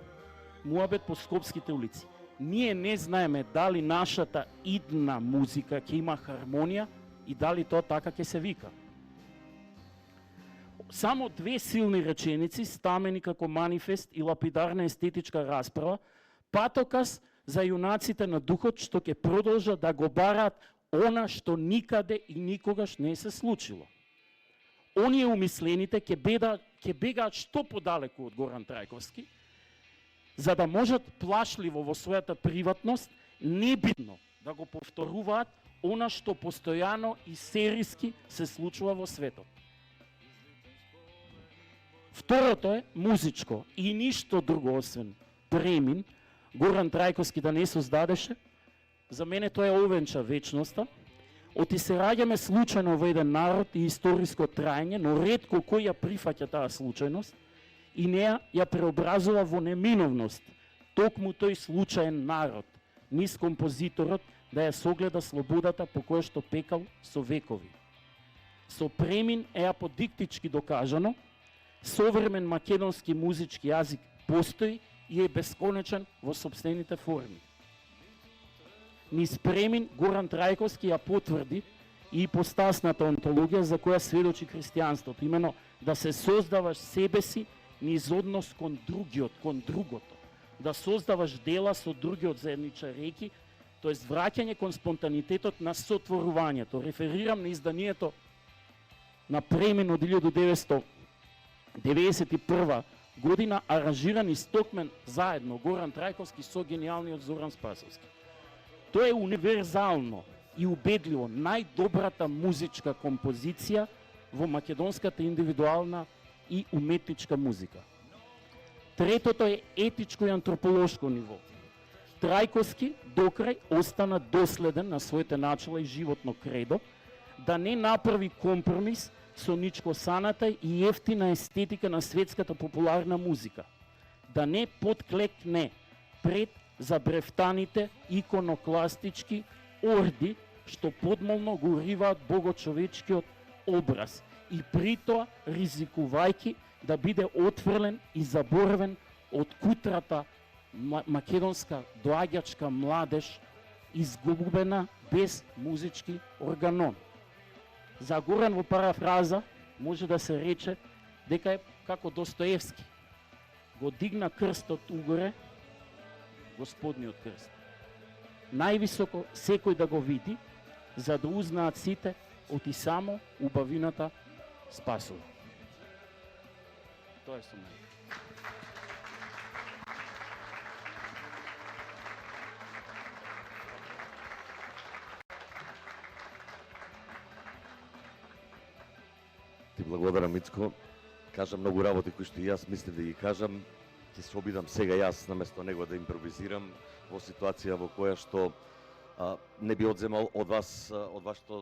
муабет по скопските улици. Ние не знаеме дали нашата идна музика ќе има хармонија и дали тоа така ќе се вика. Само 2 силни реченици, стамени како манифест и лапидарна естетичка расправа, патоказ за јунаците на духот што ќе продолжат да го бараат она што никаде и никогаш не се случило. Оние умислените ќе бегаат што подалеку од Горан Трајковски, за да можат плашливо во својата приватност, небитно да го повторуваат она што постојано и сериски се случува во светот. Второто е музичко и ништо друго освен премин, Горан Трајковски да не создадеше. За мене тоа е овенча вечноста. Оти се раѓаме случајно во еден народ и историско трајање, но ретко кој ја прифаќа таа случајност и неа ја преобразува во неминовност. Токму тој случаен народ, низ композиторот, да ја согледа слободата по која што пекал со векови. Со премин е аподиктички докажано, современ македонски музички јазик постои и е бесконечен во сопствените форми. Низ премин Горан Трајковски ја потврди и ипостасната онтологија за која сведочи христијанството, имено да се создаваш себе си низ однос кон другиот, кон другото, да создаваш дела со другиот заедничареки, тоест враќање кон спонтанитетот на сотворувањето. Реферирам на изданието на премин од 1991 година, аранжиран истокмен заедно Горан Трајковски со гениалниот Зоран Спасовски. Тоа е универзално и убедливо најдобрата музичка композиција во македонската индивидуална и уметничка музика. Третото е етичко и антрополошко ниво. Трајковски докрај остана доследен на своите начала и животно кредо, да не направи компромис со ничкосаната и ефтина естетика на светската популарна музика, да не подклекне пред забрефтаните иконокластички орди што подмолно го уриваат богочовечкиот образ и притоа ризикувајќи да биде отфрлен и заборавен од кутрата македонска доаѓачка младеж, изгубена без музички органон. За Горан во парафраза може да се рече дека е како Достоевски. Го дигна крстот угоре, Господниот крст. Највисоко секој да го види, за да узнаат сите, оти само убавината спасува. Тоа е со мене. Ти благодарам, Мицко. Кажа многу работи кои што и јас мислев да ги кажам. Ќе се обидам сега јас наместо него да импровизирам во ситуација во која што не би одземал од вас, од вашето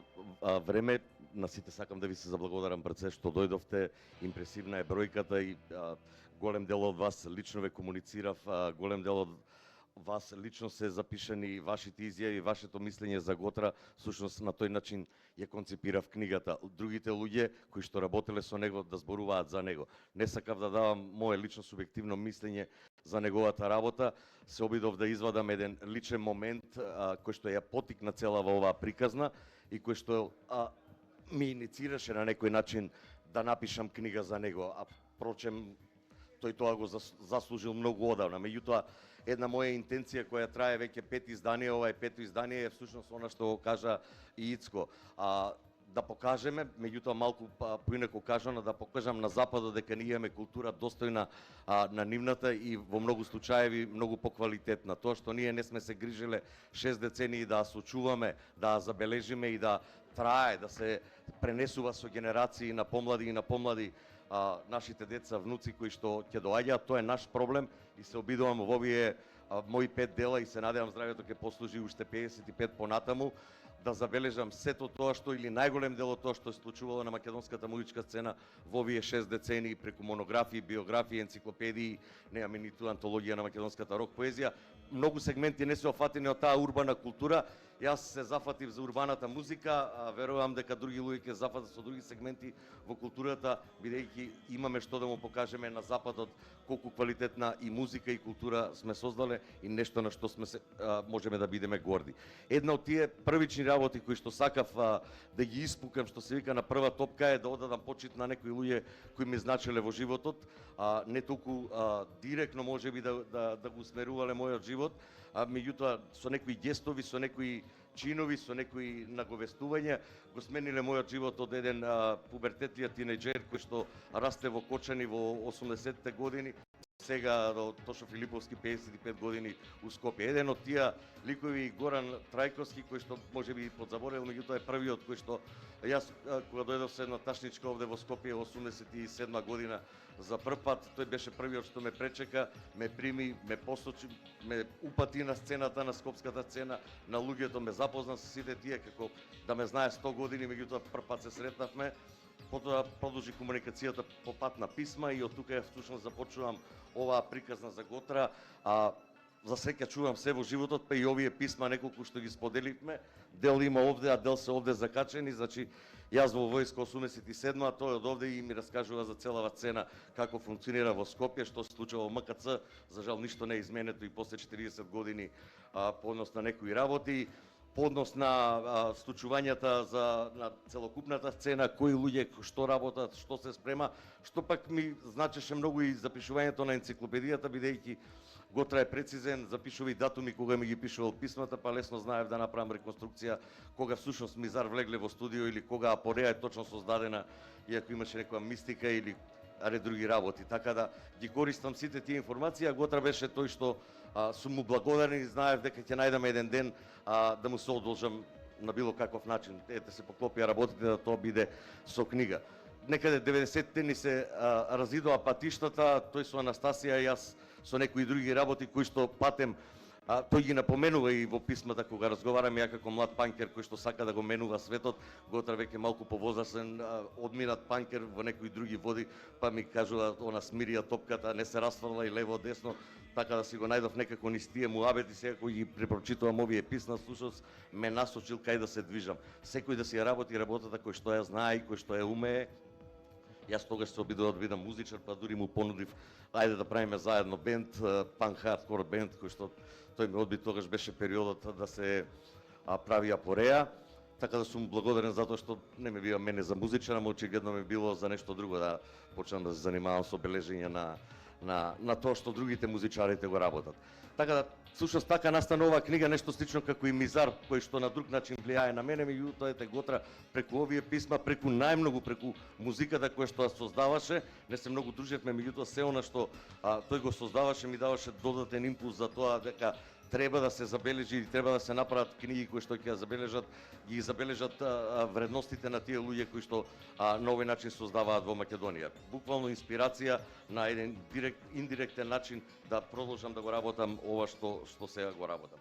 време. На сите сакам да ви се заблагодарам пред се што дојдовте. Импресивна е бројката и голем дел од вас лично ве комуницирав, голем дел од вас лично се запишани вашите изјави, вашето мислење за Готра, всушност на тој начин ја концепирав книгата. Другите луѓе кои што работеле со него да зборуваат за него. Не сакав да давам мое лично субјективно мислење за неговата работа, се обидов да извадам еден личен момент кој што ја потикна цела во оваа приказна и кој што ми иницираше на некој начин да напишам книга за него. А впрочем, тој тоа го заслужил многу одавна. Меѓутоа, една моја интенција која трае веќе 5 издание, ова е 5-то издание, е всушност она што го кажа и Ицко. Да покажеме, меѓутоа малку поинаку кажано, да покажам на Западот дека ние имаме култура достојна на нивната и во многу случаеви многу поквалитетна. Тоа што ние не сме се грижеле 6 децении да сочуваме, да забележиме и да трае, да се пренесува со генерации на помлади и на помлади нашите деца, внуци кои што ќе доаѓаат, тоа е наш проблем и се обидувам во овие мои 5 дела и се надевам здравјето ќе послужи уште 55 понатаму, да забележам сето тоа што или најголем дел од тоа што се случувало на македонската музичка сцена во овие 6 децении преку монографии, биографии, енциклопедии, немаме ниту антологија на македонската рок поезија. Многу сегменти не се офатени од таа урбана култура. Јас се зафатив за урбаната музика, верувам дека други луѓе ќе зафатат со други сегменти во културата, бидејќи имаме што да му покажеме на Западот колку квалитетна и музика и култура сме создале и нешто на што сме можеме да бидеме горди. Една од тие првични работи кои што сакав да ги испукам, што се вика на прва топка, е да одадам почит на некои луѓе кои ми значеле во животот, не толку директно можеби да го усмерувале мојот живот, меѓутоа со некои гестови, со некои чинови, со некои наговестувања го смениле мојот живот од еден пубертетлија тинеџер кој што расте во Кочани во 80-те години, сега до Тошо Филиповски 55 години у Скопје. Еден од тие ликови Горан Трајковски кој што можеби подзаборел, меѓутоа е првиот кој што јас кога дојдов со една ташничка овде во Скопје 87 година за прв пат, тој беше првиот што ме пречека, ме прими, ме посочи, ме упати на сцената, на скопската сцена, на луѓето ме запозна со сите тие како да ме знае 100 години, меѓутоа прв пат се сретнавме. Потоа продолжи комуникацијата по пат на писма и од тука всушност започнувам оваа приказна за Готра. За среќа чувам се во животот, па и овие писма неколку што ги споделивме, дел има овде, а дел се овде закачени, значи јас во војска 87, а тој од овде и ми раскажува за целава сцена како функционира во Скопје, што се случува во МКЦ, за жал ништо не е изменето и после 40 години по однос на некои работи, по однос на случувањата на целокупната сцена, кои луѓе што работат, што се спрема, што пак ми значеше многу и запишувањето на енциклопедијата, бидејќи Готра е прецизен, запишува и датуми кога ми ги пишувал писмата, па лесно знаев да направам реконструкција кога всушност Мизар влегле во студио или кога Апореја е точно создадена, иако имаше некоја мистика или аре други работи. Така да ги користам сите тие информации, а Готра беше тој што сум му благодарен и знаев дека ќе најдеме еден ден да му се одолжам на било каков начин. Ете се поклопија работите да тоа биде со книга. Некаде 90-те ни се разидоа патиштата, тој со Анастасија и јас со некои други работи кои што патем, тој ги напоменува и во писмата кога разговараме ја како млад панкер кој што сака да го менува светот. Готра веќе малку повозрасен, одминат панкер во некои други води, па ми кажува она смирија топката, не се расфрла и лево десно, така да си го најдов некако низ тие муабети, сега кој ги препрочитувам овие писма, слушос ме насочил кај да се движам. Секој да си ја работи работата кој што ја знае и кој што ја умее. Јас тогаш се обидував да бидам музичар, па дури му понудив ајде да правиме заедно бенд, панк хардкор бенд, кој што тој ме одби, тогаш беше периодот да се прави Апореја. Така да сум благодарен затоа што не ме бива мене за музичар, ама очигледно ме било за нешто друго, да почнам да се занимавам со бележење на тоа што другите музичарите го работат. Така да, всушност така настана оваа книга, нешто слично како и Мизар, кој што на друг начин влијае на мене, меѓутоа ете Готра преку овие писма, преку најмногу преку музиката која што ја создаваше, не се многу дружевме, меѓутоа се она што тој го создаваше ми даваше додатен импулс за тоа дека треба да се забележи и треба да се направат книги кои што ќе ја забележат вредностите на тие луѓе кои што на овој начин создаваат во Македонија. Буквално инспирација на еден индиректен начин да продолжам да го работам ова што сега го работам.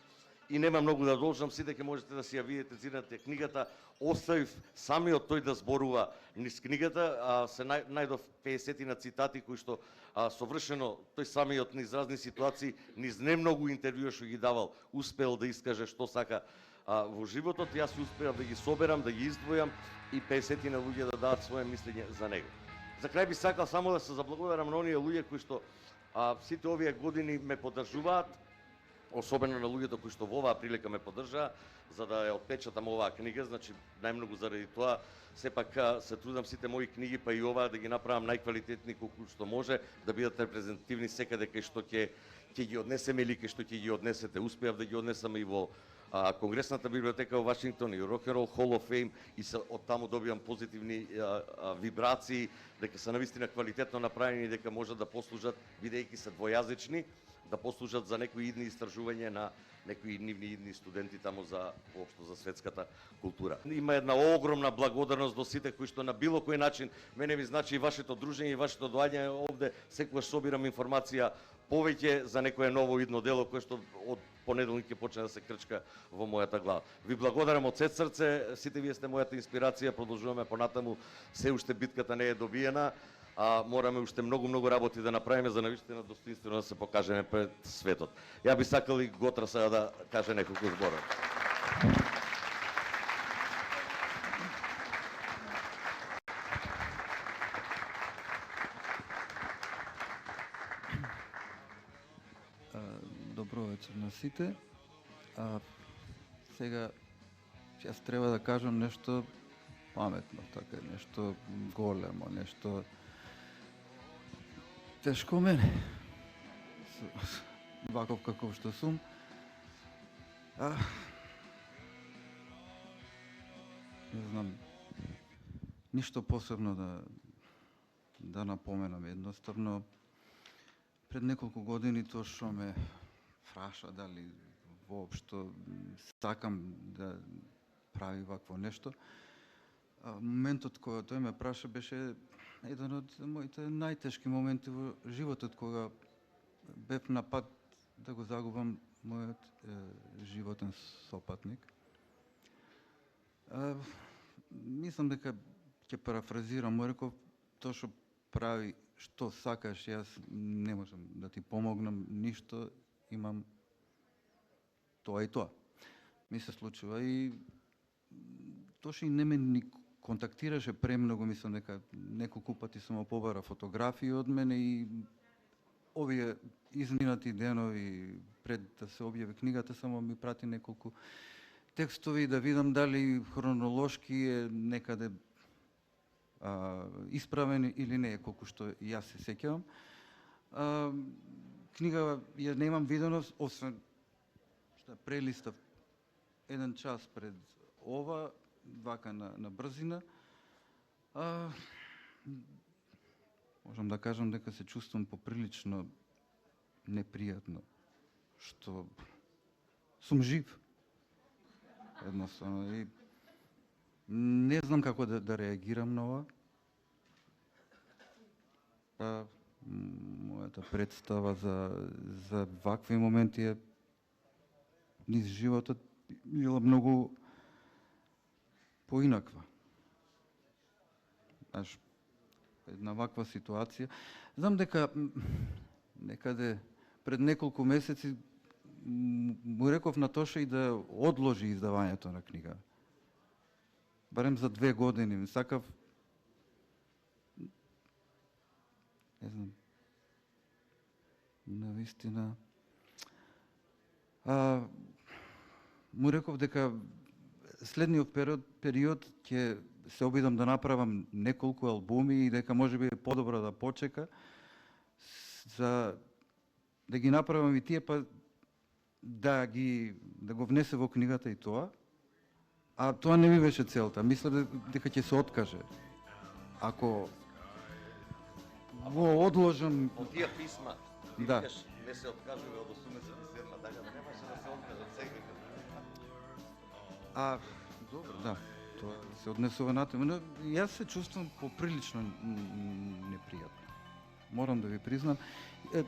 И нема многу да должам, сите ќе можете да си ја видите, цитате книгата. Оставив самиот тој да зборува низ книгата, се најдов 50 на цитати кои што совршено тој самиот низ разни ситуации, низ не многу интервјуи што ги давал, успел да искаже што сака во животот. Јас успеав да ги соберам, да ги издвојам и 50 на луѓе да дадат своје мислење за него. За крај би сакал само да се заблагодарам на оние луѓе кои што сите овие години ме поддржуваат, особено на луѓето кои што во оваа прилика ме поддржаа, за да ја отпечатам оваа книга, значи најмногу заради тоа сепак се трудам сите мои книги, па и оваа да ги направам најквалитетни колку што може, да бидат репрезентативни секаде кај што ќе ги однесеме или кај што ќе ги однесете. Успеав да ги однесам и во Конгресната библиотека во Вашингтон и Rock and Roll Hall of Fame и од таму добивам позитивни вибрации, дека се навистина квалитетно направени и дека можат да послужат, бидејќи се двојазични, да послужат за некои идни истражувања на некои нивни идни студенти таму за воопшто за светската култура. Има една огромна благодарност до сите кои што на било кој начин мене ми значи и вашето дружење и вашето доаѓање овде, секогаш собирам информација повеќе за некое ново идно дело кое што од понеделник ќе почне да се крчка во мојата глава. Ви благодарам од сет срце, сите вие сте мојата инспирација, продолжуваме понатаму, се уште битката не е добиена. Мораме уште многу работи да направиме за навистина достоинствено да се покажеме пред светот. Ја би сакал и Готра сега да каже неколку збора. Добро вечер на сите. Сега јас треба да кажам нешто паметно, така нешто големо, нешто тешко мене. Ваков каков што сум. Не знам, ништо посебно да напоменам. Едноставно, пред неколку години тоа што ме фраша дали воопшто сакам да прави вакво нешто. Моментот кога тој ме праша беше еден од моите најтешки моменти во животот, кога бев на пат да го загубам мојот животен сопатник. Мислам дека ќе парафразирам, му реков, тоа што прави што сакаш, јас не можам да ти помогнам ништо, имам тоа и тоа. Ми се случува и Тоши не ме ни контактираше премногу, мислам дека неколку пати само побара фотографии од мене и овие изминати денови пред да се објави книгата само ми прати неколку текстови да видам дали хронолошки е некаде исправен или не е колку што јас се сеќавам. Книга ја немам видено, освен што прелистав еден час пред ова, вака на брзина. Можам да кажам дека се чувствам поприлично непријатно, што сум жив. Едноставно и не знам како да реагирам на ова. Мојата представа за вакви моменти е низ животот била многу поинаква. Знаеш, една ваква ситуација. Знам дека некаде пред неколку месеци му реков на Тоша и да одложи издавањето на книга. Барем за 2 години. Сакав, не знам, навистина. Му реков дека следниот период ќе се обидам да направам неколку албуми и дека можеби е подобро да почека за да ги направам и тие, па да го внесе во книгата и тоа. А тоа не ми беше целта. Мислев дека ќе се откаже. Ако го одложам... Од тие писма, ти Да. викаш, не се откажува од 87 дања, немаше да се откажат сега. Добро, да. Тоа се однесува на тема, но јас се чувствам поприлично непријатно. Морам да ви признам.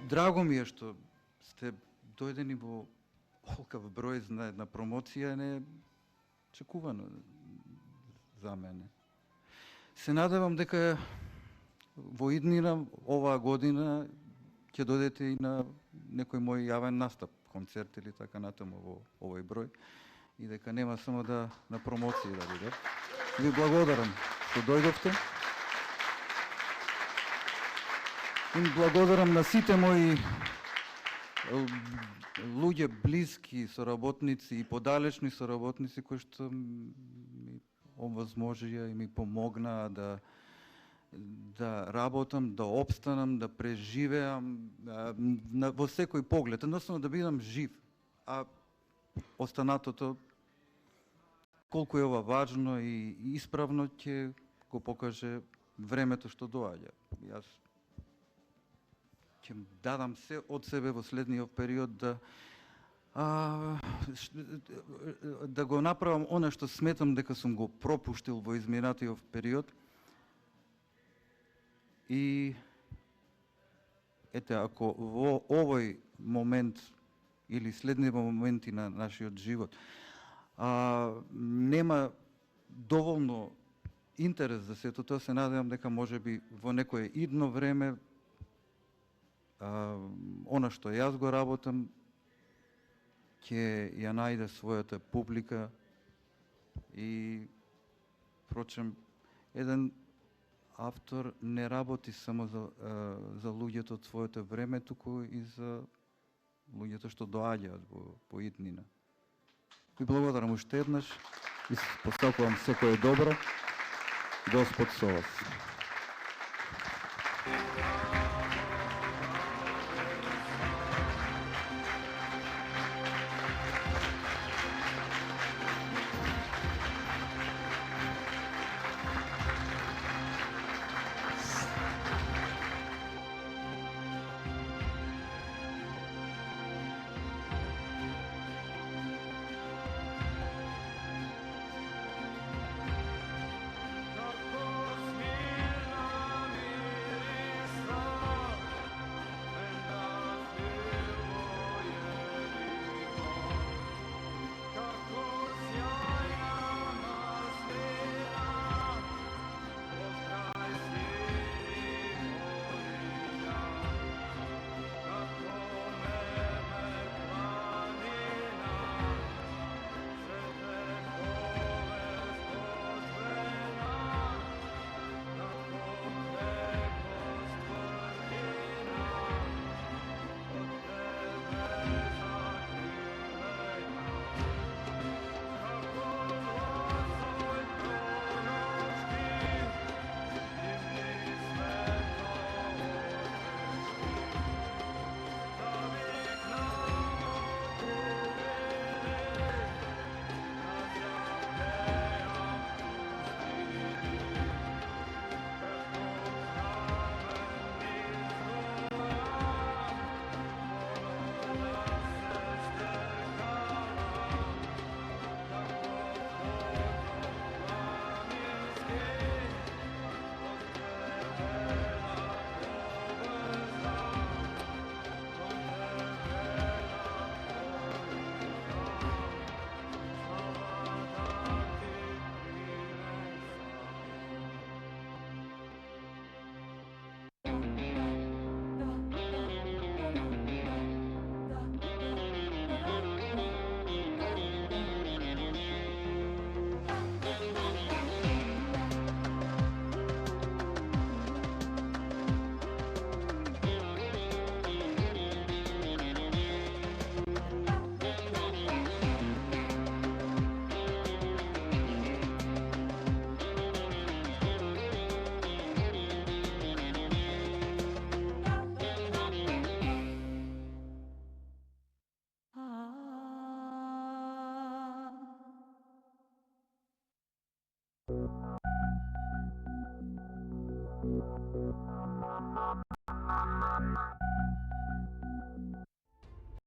Драго ми е што сте дојдени во олкав број на една промоција, не чекувано за мене. Се надевам дека во иднина, оваа година, ќе додете и на некој мој јавен настап, концерт или така натаму во овој број, и дека нема само на промоции да биде. Ви благодарам што дојдовте. И благодарам на сите мои луѓе блиски соработници и подалечни соработници кои што ми овозможија и ми помогнаа да работам, да опстанам, да преживеам во секој поглед, едноставно да бидам жив. А останатото, колку е ова важно и исправно, ќе го покаже времето што доаѓа. Јас ќе дадам се од себе во следниот период да го направам она што сметам дека сум го пропуштил во изминатиот период. И ете, ако во овој момент или следни моменти на нашиот живот нема доволно интерес за сето тоа, се надевам дека можеби во некое идно време она што јас го работам ќе ја најде својата публика и впрочем еден автор не работи само за луѓето од своето време, туку и за луѓето што доаѓаат во иднина. Ви благодарам уште еднаш и посакувам секое добро. Господ со вас.